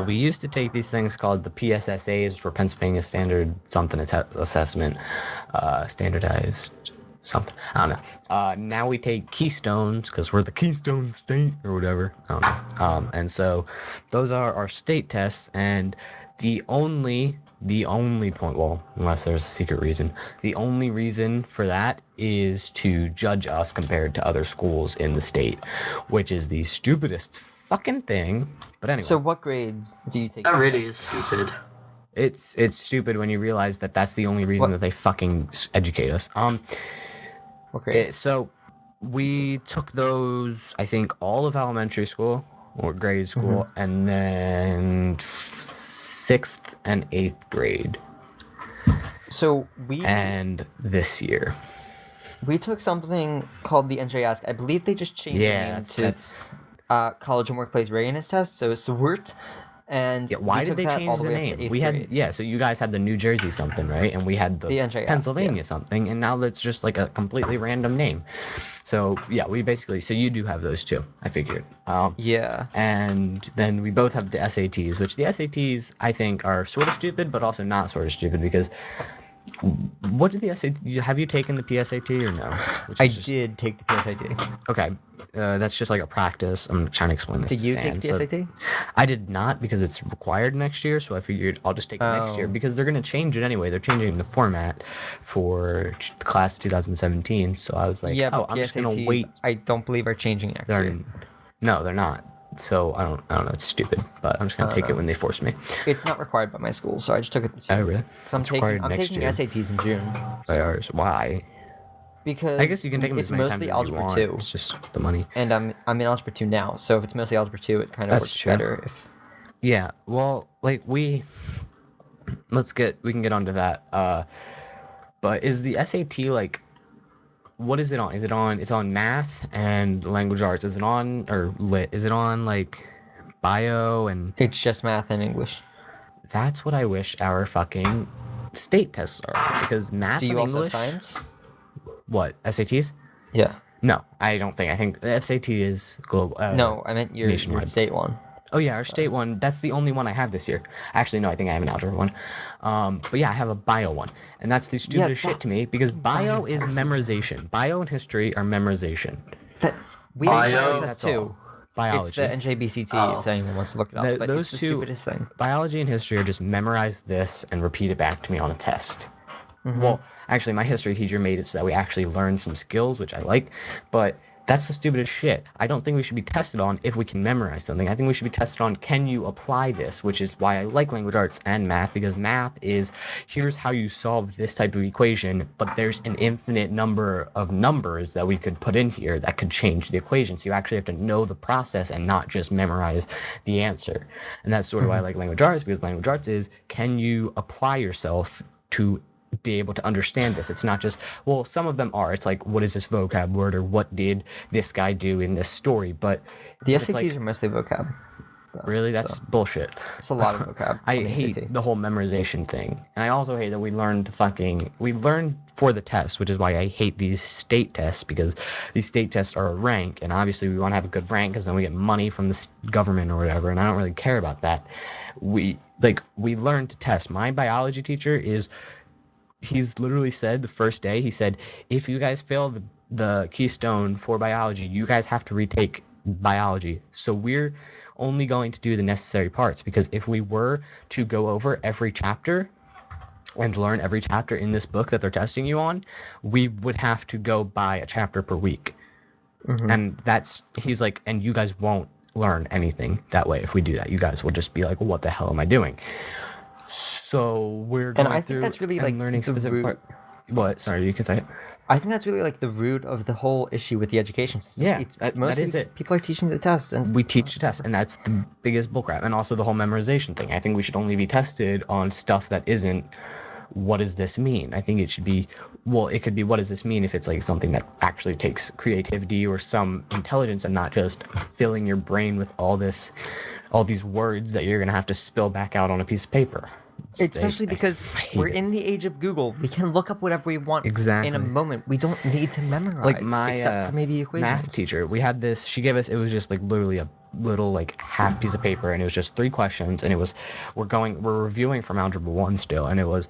used to take these things called the PSSAs for Pennsylvania Standard something assessment, standardized something. I don't know. Now we take Keystones because we're the Keystone State or whatever. I don't know. And so those are our state tests, and the only point, well, unless there's a secret reason, the only reason for that is to judge us compared to other schools in the state, which is the stupidest fucking thing. But anyway. So what grades do you take? That really is stupid. It's stupid when you realize that that's the only reason that they fucking educate us. What grade? So we took those, I think, all of elementary school or grade school, and then 6th and 8th grade. So and this year we took something called the NJASC. I believe they just changed the name to College and Workplace Readiness Test. So it's SWIRT. And why did they change the name? We had so you guys had the New Jersey something, right? And we had the NJASC, Pennsylvania something, and now it's just like a completely random name. So yeah, so you do have those too, I figured. Yeah. And then we both have the SATs, which the SATs I think are sort of stupid, but also not sort of stupid because what did the SAT? Have you taken the PSAT or no? I did take the PSAT. Okay, that's just like a practice. I'm trying to explain this. Did you take the PSAT? I did not because it's required next year, so I figured I'll just take it next year because they're going to change it anyway. They're changing the format for the class 2017, so I was like, I'm just going to wait. I don't believe are changing next year. No, they're not. So I don't know. It's stupid, but I'm just gonna take it when they force me. It's not required by my school, so I just took it this year. Oh really? I'm taking SATs in June. By ours? Why? Because I guess you can take them as many times as you want. It's just the money. And I'm in Algebra 2 now, so if it's mostly Algebra 2, it kind of works better. Yeah. Well, like we can get onto that. But is the SAT like? What is it on? It's on math and language arts. Is it on, or lit? Is it on like bio and? It's just math and English. That's what I wish our fucking state tests are, because math and English. Do you also have science? What, SATs? Yeah. No, I don't think. I think the SAT is global. No, I meant your state one. Oh yeah, our state one. That's the only one I have this year. Actually, no, I think I have an algebra one. But yeah, I have a bio one, and that's the stupidest shit to me because bio is memorization. Bio and history are memorization. We bio test too. Biology. It's the NJBCT if anyone wants to look it up. But those it's the stupidest thing. Biology and history are just memorize this and repeat it back to me on a test. Well, actually, my history teacher made it so that we actually learned some skills, which I like, but that's the stupidest shit. I don't think we should be tested on if we can memorize something. I think we should be tested on, can you apply this, which is why I like language arts and math, because math is, here's how you solve this type of equation, but there's an infinite number of numbers that we could put in here that could change the equation. So you actually have to know the process and not just memorize the answer. And that's sort of why I like language arts, because language arts is, can you apply yourself to be able to understand this? It's not just, well, some of them are. It's like, what is this vocab word, or what did this guy do in this story? But the SATs are mostly vocab. Really? That's bullshit. It's a lot of vocab. I hate the whole memorization thing. And I also hate that we learn for the test, which is why I hate these state tests, because these state tests are a rank, and obviously we want to have a good rank because then we get money from the government or whatever, and I don't really care about that. We learn to test. My biology teacher he's literally said the first day, he said, if you guys fail the Keystone for biology, you guys have to retake biology. So we're only going to do the necessary parts, because if we were to go over every chapter and learn every chapter in this book that they're testing you on, we would have to go by a chapter per week. And he's like, and you guys won't learn anything that way if we do that. You guys will just be like, well, what the hell am I doing? So we're going I think that's really like learning specific part. What? Sorry, you can say it. I think that's really like the root of the whole issue with the education system. Yeah, that is it. People are teaching the test, and we teach the test, and that's the biggest bullcrap. And also the whole memorization thing. I think we should only be tested on stuff that isn't what does this mean? I think it should be, well, it could be, what does this mean if it's like something that actually takes creativity or some intelligence and not just filling your brain with all these words that you're going to have to spill back out on a piece of paper. Especially because we're in the age of Google. We can look up whatever we want in a moment. We don't need to memorize. Like my except for maybe equations. math teacher, we had this. She gave us. It was just like literally a little like half piece of paper, and it was just 3 questions, and it was we're reviewing from Algebra 1 still, and it was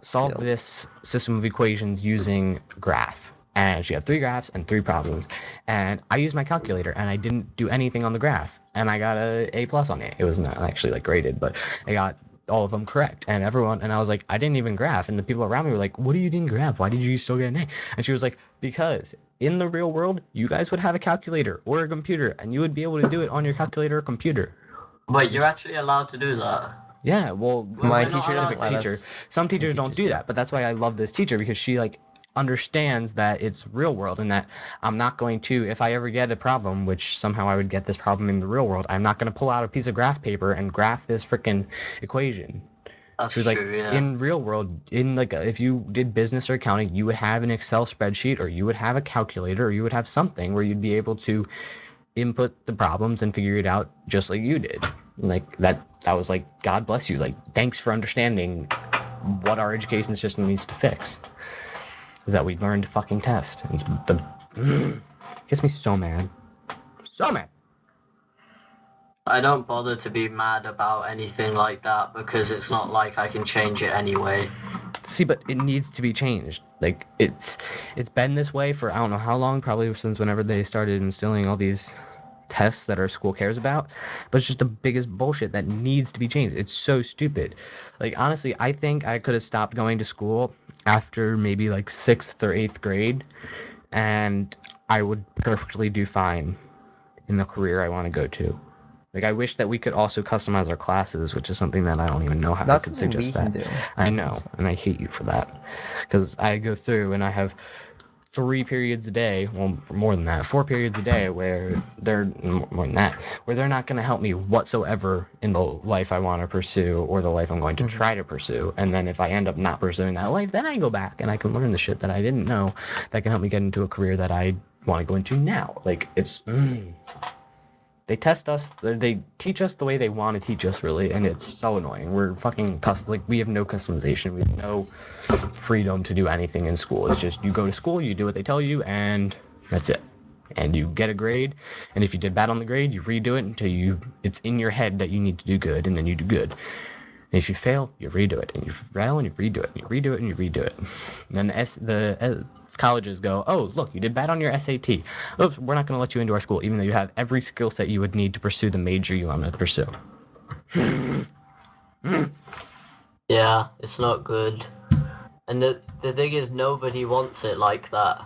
solve this system of equations using graph. And she had 3 graphs and 3 problems, and I used my calculator, and I didn't do anything on the graph, and I got a A+ on it. It was not actually like graded, but I got all of them correct, and I was like, I didn't even graph, and the people around me were like, what do you didn't graph? Why did you still get an A? And she was like, because in the real world, you guys would have a calculator or a computer, and you would be able to do it on your calculator or computer. Wait, you're actually allowed to do that? Yeah, well, my teacher, some teachers don't do that, but that's why I love this teacher, because she like understands that it's real world, and that I'm not going to, if I ever get a problem, which somehow I would get this problem in the real world, I'm not going to pull out a piece of graph paper and graph this freaking equation. That's she was like, true, yeah. in real world, in like if you did business or accounting, you would have an Excel spreadsheet, or you would have a calculator, or you would have something where you'd be able to input the problems and figure it out just like you did. And like that was like, God bless you, like thanks for understanding what our education system needs to fix. Is that we learned to fucking test. And gets me so mad. So mad. I don't bother to be mad about anything like that because it's not like I can change it anyway. See, but it needs to be changed. Like it's been this way for I don't know how long, probably since whenever they started instilling all these tests that our school cares about, but it's just the biggest bullshit that needs to be changed. It's so stupid. Like honestly, I think I could have stopped going to school after maybe like 6th or 8th grade, and I would perfectly do fine in the career I want to go to. Like I wish that we could also customize our classes, which is something that I don't even know how I could suggest that. I know, and I hate you for that, because I go through and I have 3 periods a day, well, more than that, 4 periods a day where they're, more than that, where they're not going to help me whatsoever in the life I want to pursue or the life I'm going to try to pursue. And then if I end up not pursuing that life, then I go back and I can learn the shit that I didn't know that can help me get into a career that I want to go into now. Like, it's... They test us, they teach us the way they want to teach us, really, and it's so annoying. We're fucking, we have no customization, we have no freedom to do anything in school. It's just, you go to school, you do what they tell you, and that's it. And you get a grade, and if you did bad on the grade, you redo it until it's in your head that you need to do good, and then you do good. And if you fail, you redo it, and you fail, and you redo it, and you redo it, and you redo it. And then the colleges go, oh, look, you did bad on your SAT. Oops, we're not going to let you into our school, even though you have every skill set you would need to pursue the major you want to pursue. Yeah, it's not good. And the thing is, nobody wants it like that.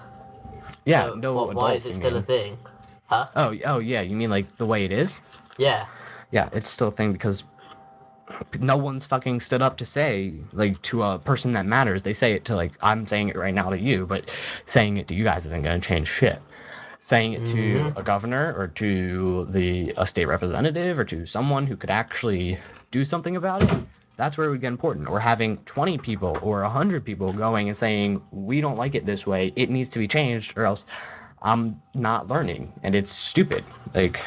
Yeah, so, no. Why is it still a thing? Huh? Oh, yeah, you mean like the way it is? Yeah. Yeah, it's still a thing because no one's fucking stood up to say, like, to a person that matters. They say it to, like, I'm saying it right now to you, but saying it to you guys isn't going to change shit. Saying it to a governor or to a state representative or to someone who could actually do something about it, that's where it would get important. Or having 20 people or 100 people going and saying, we don't like it this way, it needs to be changed, or else I'm not learning. And it's stupid. Like...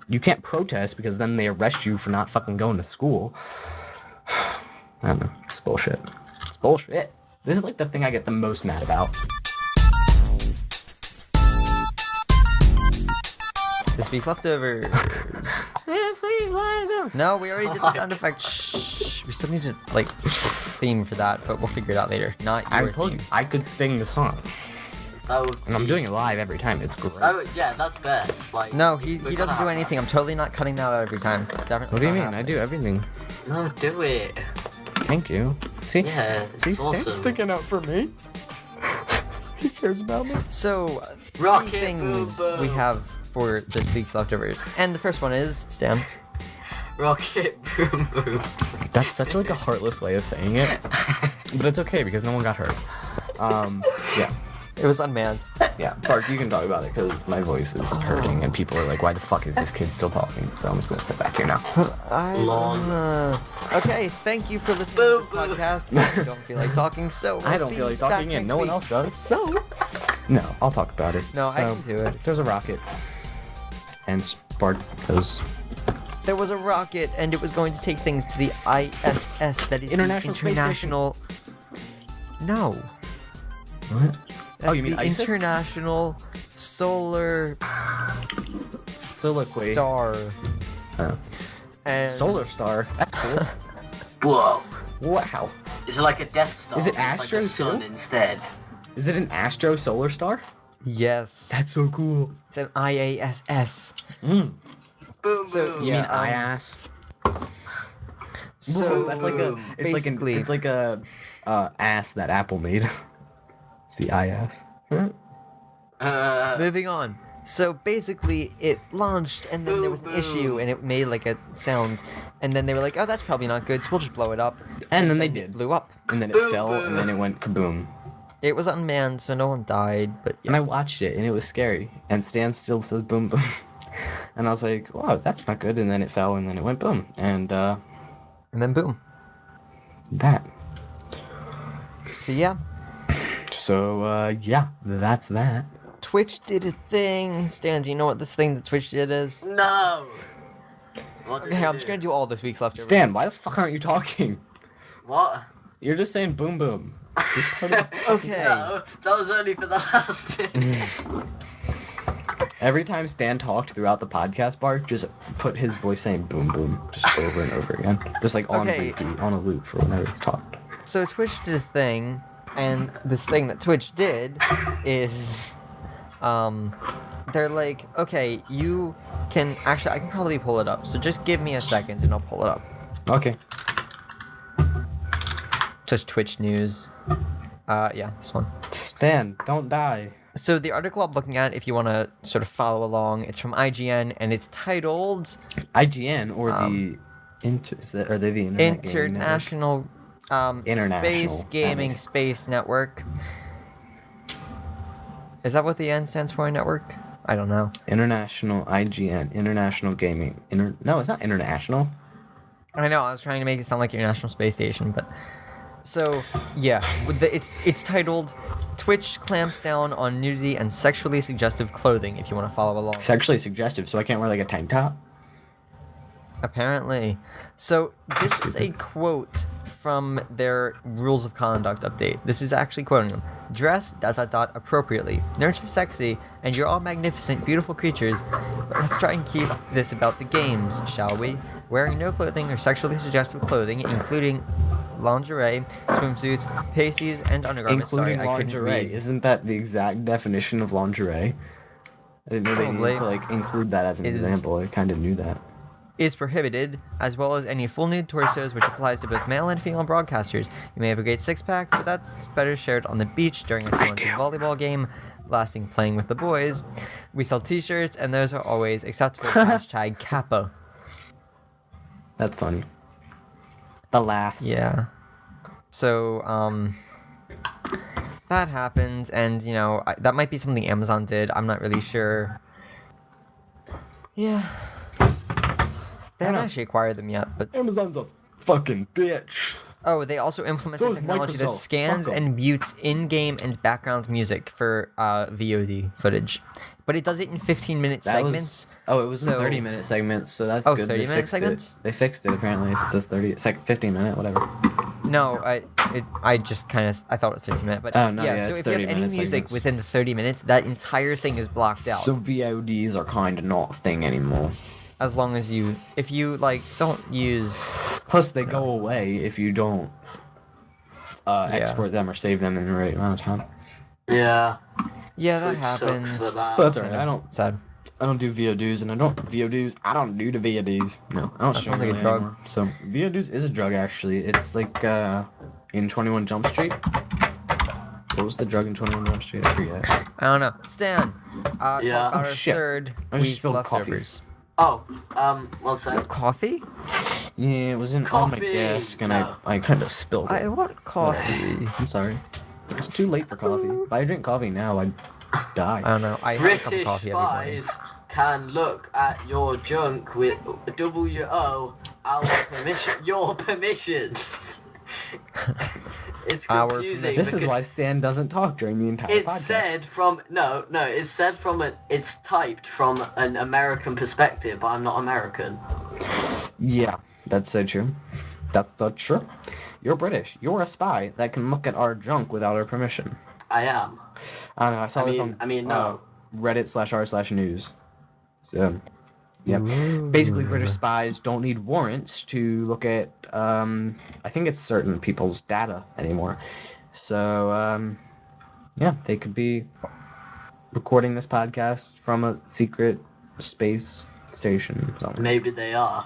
You can't protest because then they arrest you for not fucking going to school. I don't know. It's bullshit. It's bullshit. This is like the thing I get the most mad about. This week's leftovers. This week's leftovers. No, we already did the sound effect. Shh. We still need to, like, theme for that, but we'll figure it out later. Not your I told you, theme. I could sing the song. And I'm doing it live every time. It's great. Yeah, that's best. Like, No, he doesn't do anything. I'm totally not cutting that out every time. Definitely. What do you not mean? happening. I do everything. No, do it. Thank you. See? Yeah, See, it's Stan's awesome. sticking out for me. He cares about me. So, 3 Rocket things boom, boom. we have for this week's leftovers. And the first one is, Stan. Rocket boom boom. That's such like a heartless way of saying it. But it's okay because no one got hurt. Yeah. It was unmanned. Yeah, Bark, you can talk about it because my voice is hurting and people are like, why the fuck is this kid still talking? So I'm just gonna sit back here now. But okay, thank you for listening to the podcast. I don't feel like talking, so I don't feel like talking and no one else does, so... No, I'll talk about it. No, I So, can do it. There's a rocket. And Bark goes... There was a rocket, and it was going to take things to the ISS, that is International the Space International... No. What? That's you mean the ISIS? International Solar Soliloquy. Star. Oh. And Solar Star. That's cool. Whoa. Wow. Is it like a Death Star? Is it It's like Astro a sun too? instead? Is it an Astro Solar Star? Yes. That's so cool. It's an IASS. Mm. Boom, So, boom. You Yeah, mean IAS? So That's like a... It's basically, like a ass that Apple made. It's the IAS. moving on. So basically, it launched, and then there was an issue, and it made like a sound, and then they were like, "Oh, that's probably not good, so we'll just blow it up." And then they It did. blew up. And then it Boom, fell, boom. and then it went kaboom. It was unmanned, so no one died. But And yeah, I watched it, and it was scary. And Stan still says boom boom. And I was like, wow, that's not good. And then it fell, and then it went boom. And then boom. that. So yeah, So, yeah, that's that. Twitch did a thing. Stan, do you know what this thing that Twitch did is? No. What did Okay, it I'm just do? gonna do all this week's leftovers. Stan, why the fuck aren't you talking? What? You're just saying boom boom. Okay. No, that was only for the last. Every time Stan talked throughout the podcast, Bart, just put his voice saying boom boom just over and over again. Just like on Okay. repeat, on a loop for whenever he's talked. So Twitch did a thing, and this thing that Twitch did is, they're like, okay, you can actually, I can probably pull it up. So just give me a second, and I'll pull it up. Okay. Just Twitch news. Yeah, this one. Stan, don't die. So the article I'm looking at, if you want to sort of follow along, it's from IGN, and it's titled IGN or the are they the Internet Gaming Network? International International, Space that Gaming makes- Space Network. Is that what the N stands for in network? I don't know. International IGN, International Gaming. No, it's not international. I know, I was trying to make it sound like International Space Station, but... So, yeah, it's titled Twitch Clamps Down on Nudity and Sexually Suggestive Clothing, if you want to follow along. Sexually suggestive, so I can't wear like a tank top. Apparently. So, this is a quote from their Rules of Conduct update. This is actually quoting them. Dress, ... appropriately. Nerds are sexy, and you're all magnificent, beautiful creatures. But let's try and keep this about the games, shall we? Wearing no clothing or sexually suggestive clothing, including lingerie, swimsuits, pasties, and undergarments. Including Sorry, I couldn't lingerie. read. Isn't that the exact definition of lingerie? I didn't know they Probably. needed to like include that as an Is- example. I kind of knew that. Is prohibited, as well as any full nude torsos, which applies to both male and female broadcasters. You may have a great six-pack, but that's better shared on the beach during a talented volleyball game, lasting playing with the boys. We sell t-shirts, and those are always acceptable. Hashtag Kappa. That's funny. The laughs. Yeah. So, that happened, and, you know, that might be something Amazon did. I'm not really sure. Yeah. They haven't know. actually acquired them yet, but... Amazon's a fucking bitch. Oh, they also implemented So is technology that Microsoft. scans Fuck 'em. and mutes in-game and background music for VOD footage. But it does it in 15-minute That was- segments. Oh, it was So- in 30-minute segments, so that's Oh, good. 30-minute They fixed segments? it. They fixed it apparently. If it says 30, it's like 15-minute, whatever. No, I just kind of, I thought it was 15 minutes. But Oh, no, yeah, so it's if you have any 30-minute music segments. within the 30 minutes, that entire thing is blocked out. So VODs are kind of not a thing anymore. As long as you, if you, like, don't use... Plus, they go away if you don't export them or save them in the right amount of time. Yeah. Yeah, that Which sucks happens. for that. But that's alright. I don't Sad. do VODs, and I don't do the VODs. No, I don't. That stream sounds like a really drug. anymore. So VODs is a drug actually. It's like in 21 Jump Street. What was the drug in 21 Jump Street? I forget. I don't know. Stan, talk Yeah. about Oh, our shit. third I just week's spilled coffee. leftovers. Oh, one sec. Coffee? Yeah, it was on my Coffee! desk, and No. I kind of spilled I it. want coffee. I'm sorry. It's too late for coffee. If I drink coffee now, I'd die. I don't know. I have a cup of British coffee every morning. spies can look at your junk with WO our permission. Your permissions. It's Our confusing. This is because why Stan doesn't talk during the entire it's podcast. said from no. It's said from it's typed from an American perspective, but I'm not American. Yeah, that's so true. That's true. You're British. You're a spy that can look at our junk without our permission. I am. I don't know. I saw this on No. Reddit/r/news. So, yeah. Basically, British spies don't need warrants to look at, I think it's certain people's data anymore. So, yeah, they could be recording this podcast from a secret space station. Somewhere. Maybe they are.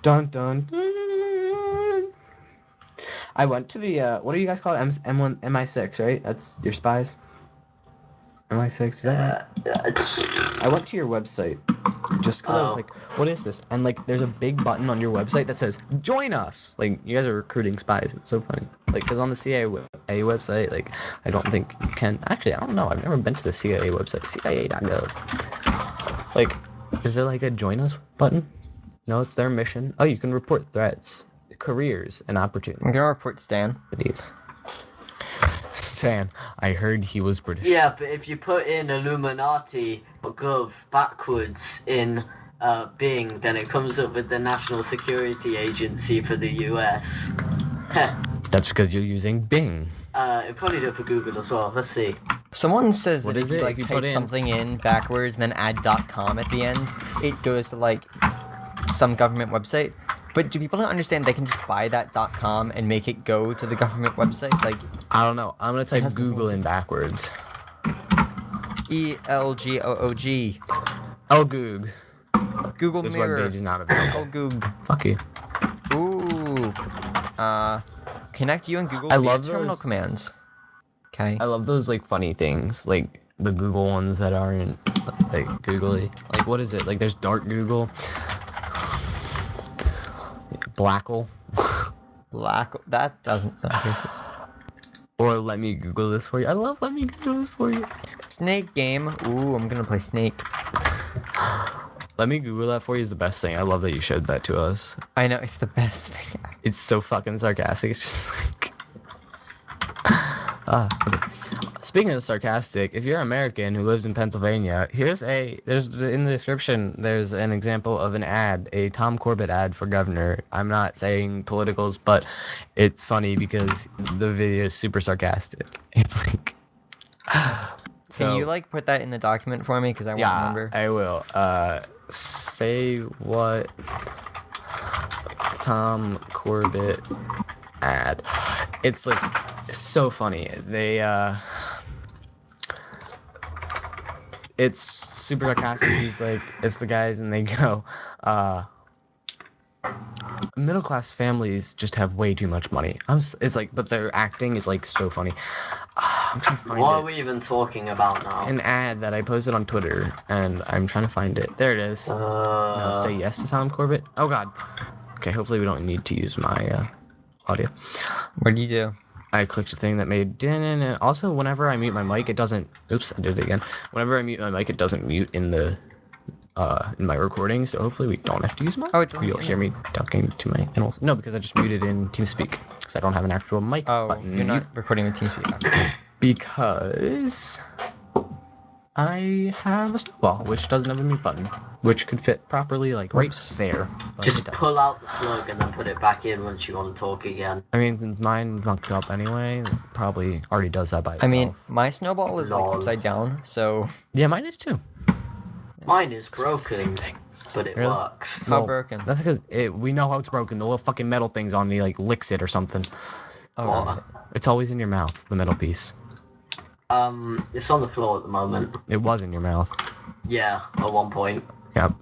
Dun dun dun. I went to the what do you guys call it? M1 MI6, right? That's your spies. MI6, is that right? I went to your website just because I was like, what is this? And like, there's a big button on your website that says join us. Like, you guys are recruiting spies. It's so funny. Like, because on the CIA website, like, I don't think you can. Actually, I don't know. I've never been to the CIA website. CIA.gov. Like, is there like a join us button? No, it's their mission. Oh, you can report threats, careers, and opportunities. I'm gonna report Stan. Stan, I heard he was British. Yeah, but if you put in Illuminati or Gov backwards in Bing, then it comes up with the National Security Agency for the US. That's because you're using Bing. It probably did for Google as well. Let's see. Someone says What that is if you it? like If you type put in- something in backwards and then add .com at the end, it goes to like some government website. But do people not understand they can just buy that .com and make it go to the government website? Like I don't know. I'm gonna type has nothing Google to- in backwards. ELGOOG. Oh, Goog. Google This Mirror. webpage is not available. Oh, Goog. Fuck you. Ooh. Connect you and Google I via love terminal those- commands. Okay. I love those like funny things, like the Google ones that aren't like googly. Like, what is it? Like, there's Dark Google, Blackle, Black. That doesn't sound racist. or Let Me Google This For You. I love Let Me Google This For You. Snake game. Ooh, I'm gonna play Snake. Let Me Google That For You is the best thing. I love that you showed that to us. I know, it's the best thing. It's so fucking sarcastic. It's just like. Speaking of sarcastic, if you're American who lives in Pennsylvania, there's in the description, there's an example of an ad, a Tom Corbett ad for governor. I'm not saying politicals, but it's funny because the video is super sarcastic. It's like. Can you like put that in the document for me? Because I won't remember. I will. Say what Tom Corbett ad. It's like so funny. It's super sarcastic. He's like, it's the guys, and they go, middle class families just have way too much money. It's like, but their acting is like so funny. I'm trying to find What it. are we even talking about now? An ad that I posted on Twitter, and I'm trying to find it. There it is. No, say yes to Tom Corbett. Oh God. Okay, hopefully we don't need to use my audio. What do you do? I clicked a thing that made din. Also, whenever I mute my mic, it doesn't. Oops, I did it again. Whenever I mute my mic, it doesn't mute in the in my recording. So hopefully we don't have to use my. Oh, it doesn't You'll mute hear me talking to my animals. No, because I just muted in TeamSpeak because I don't have an actual mic Oh, button. you're not recording with TeamSpeak. Because I have a snowball, which doesn't have a mute button, which could fit properly, like right there. But Just it doesn't. pull out the plug and then put it back in once you want to talk again. I mean, since mine mucked up anyway, it probably already does that by I itself. mean, my snowball is like Lol. upside down, so yeah, mine is too. Mine is Same broken, thing. but it Really? works. how broken? That's because we know how it's broken. The little fucking metal thing's on me, like licks it or something. Oh, What? right. It's always in your mouth, the metal piece. It's on the floor at the moment. It was in your mouth. Yeah, at one point. Yep.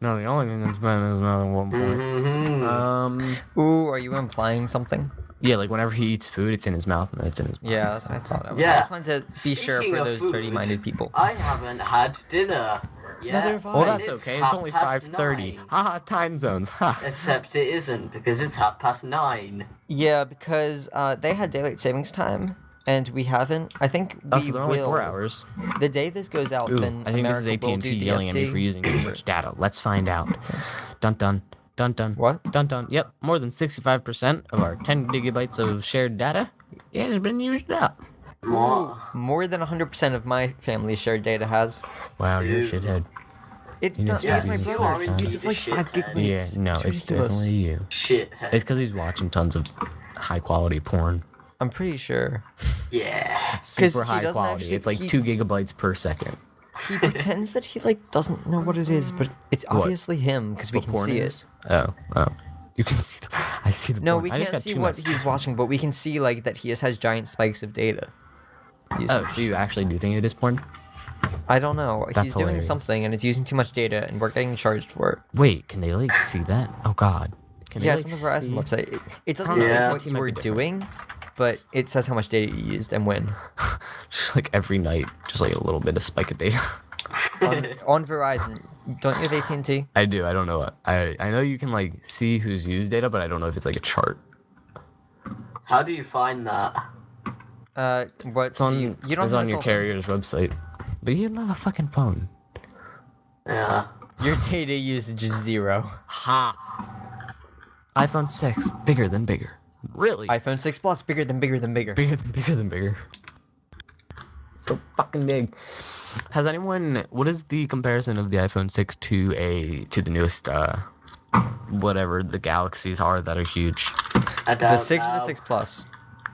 No, the only thing that's been is not at one point. Mm-hmm. Ooh, are you implying something? Yeah, like whenever he eats food, it's in his mouth, and it's in his mouth. Yeah, that's what I thought. I Yeah. just wanted to be sure Speaking for of those food, dirty-minded people. I haven't had dinner Yeah. Neither have I. Well, that's It's okay. It's only 9:30. 5:30. Haha, time zones. Ha. Except it isn't, because it's 9:30. Yeah, because they had daylight savings time, and we haven't. I think we Oh, so they're only 4 will. hours. The day this goes out, Ooh, then I think this is America will AT&T do yelling at me DST. for using too much data. Let's find out. Dun dun. Dun dun. What? Dun dun. Yep, more than 65% of our 10 gigabytes of shared data has been used up. What? More than 100% of my family's shared data has. Wow, you're a Ew. shithead. It You does. know, It's my you brother. are He indeed uses a like 5 shithead. gigabytes. Yeah, no, it's it's ridiculous. definitely you. Shithead. It's because he's watching tons of high quality porn. I'm pretty sure. Yeah. Super he high doesn't quality. actually- It's like he- 2 gigabytes per second. He pretends that he like doesn't know what it is, but it's What? obviously him because we What can porn see is? it. Oh. You can see the. I see the. No, porn. we I just can't got see 2 what messages. he's watching, but we can see like that he just has giant spikes of data. Oh, usage. so you actually do think it is porn? I don't know. That's He's doing hilarious. something and it's using too much data, and we're getting charged for it. Wait, can they like see that? Oh God. Can they, Yeah, like, it's on the Verizon see- website. It doesn't Honestly, say Yeah. what you might were be different. doing, but it says how much data you used and when. Just like every night, just like a little bit of spike of data. on Verizon, don't you have AT&T? I do. I don't know what. I know you can like see who's used data, but I don't know if it's like a chart. How do you find that? What It's on. do you don't it's have on a your cell phone. carrier's website, but you don't have a fucking phone. Yeah. Your data usage is 0. Ha. iPhone 6, bigger than bigger. Really? iPhone 6 Plus, bigger than bigger than bigger. Bigger than bigger than bigger. So fucking big. Has anyone? What is the comparison of the iPhone 6 to the newest whatever the Galaxies are that are huge? I The don't 6 or the know. 6 Plus?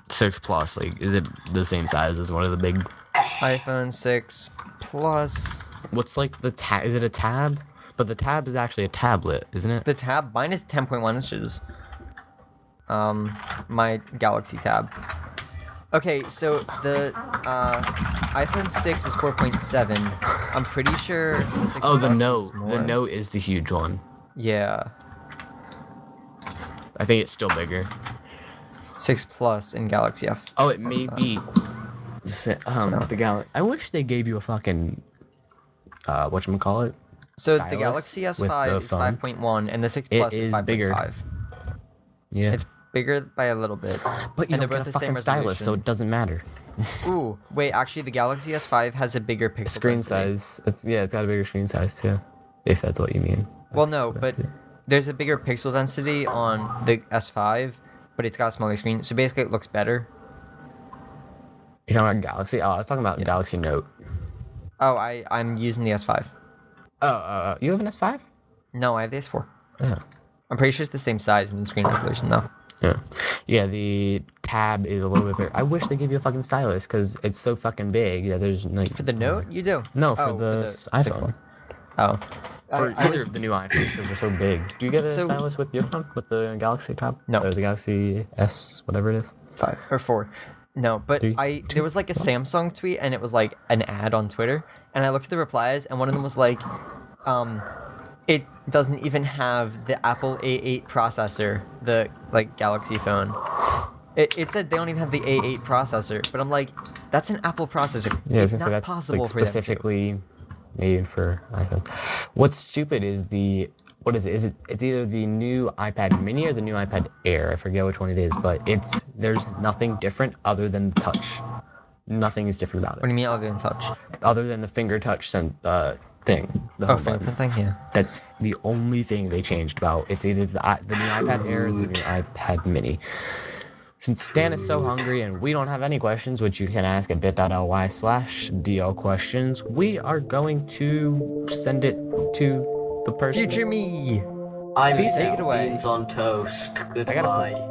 6 Plus, like, is it the same size as one of the big? iPhone 6 Plus. What's like the tab? Is it a tab? But the tab is actually a tablet, isn't it? The tab, mine is 10.1 inches. My Galaxy Tab. Okay, so the iPhone 6 is 4.7. I'm pretty sure the 6 Oh, the Plus Note. is more. The Note is the huge one. Yeah. I think it's still bigger. 6 Plus in Galaxy F. Oh, it may be. The Galaxy. I wish they gave you a fucking. Whatchamacallit? So Stylus the Galaxy with the S5 is phone. 5.1 and the 6 It Plus is is 5.5. bigger. Yeah. It's bigger by a little bit. But you and don't they're get both a the same fucking stylus, so resolution. it doesn't matter. Ooh, wait, actually the Galaxy S5 has a bigger pixel Screen density. size. It's got a bigger screen size too. If that's what you mean. Well, no, So but that's it. there's a bigger pixel density on the S5, but it's got a smaller screen, so basically it looks better. You're talking about Galaxy? Oh, I was talking about Galaxy Note. Oh, I'm using the S5. Oh, you have an S5? No, I have the S4. Oh. I'm pretty sure it's the same size and screen resolution though. Yeah, the tab is a little bit bigger. I wish they gave you a fucking stylus because it's so fucking big that there's like. For the Note, you do? No, for Oh, the six iPhone. Plus. Oh. For I either was- of the new iPhones because they're so big. Do you get a So- stylus with your phone? With the Galaxy tab? No. Or the Galaxy S, whatever it is? 5 or 4. No, but Three, there was like a Samsung tweet and it was like an ad on Twitter, and I looked at the replies and one of them was like, it doesn't even have the Apple A8 processor, the like Galaxy phone. It said they don't even have the A8 processor, but I'm like, that's an Apple processor. Yeah, I was It's gonna say not that's possible like for them to. specifically made for iPhone. What's stupid is what is it? It's either the new iPad Mini or the new iPad Air. I forget which one it is, but there's nothing different other than the touch. Nothing is different about What do it, you mean other than touch? other than the finger touch thing. The Oh, home fingerprint button. thing, yeah. That's the only thing they changed about. It's either the new iPad Air or the new iPad Mini. Since Stan is so hungry and we don't have any questions, which you can ask at bit.ly/DL questions, we are going to send it to the person. Future me. I'm Peace eating out. Take it away. beans on toast. gotta Goodbye.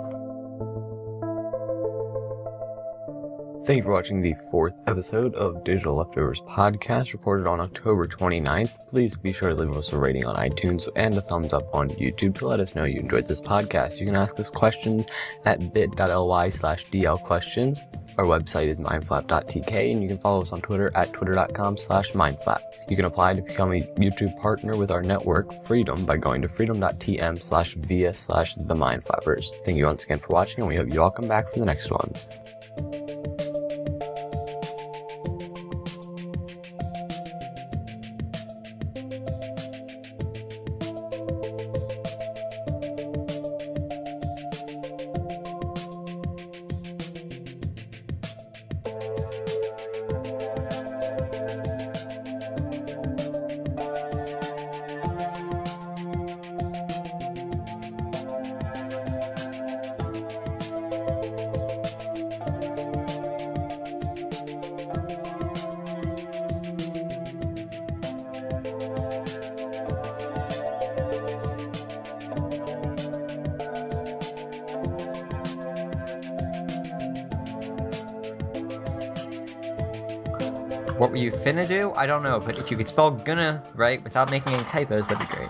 Thank you for watching the 4th episode of Digital Leftovers podcast, recorded on October 29th. Please be sure to leave us a rating on iTunes and a thumbs up on YouTube to let us know you enjoyed this podcast. You can ask us questions at bit.ly/DL questions. Our website is mindflap.tk, and you can follow us on Twitter at twitter.com/mindflap. You can apply to become a YouTube partner with our network, Freedom, by going to freedom.tm/via/themindflappers. Thank you once again for watching, and we hope you all come back for the next one. What were you finna do? I don't know, but if you could spell gonna right without making any typos, that'd be great.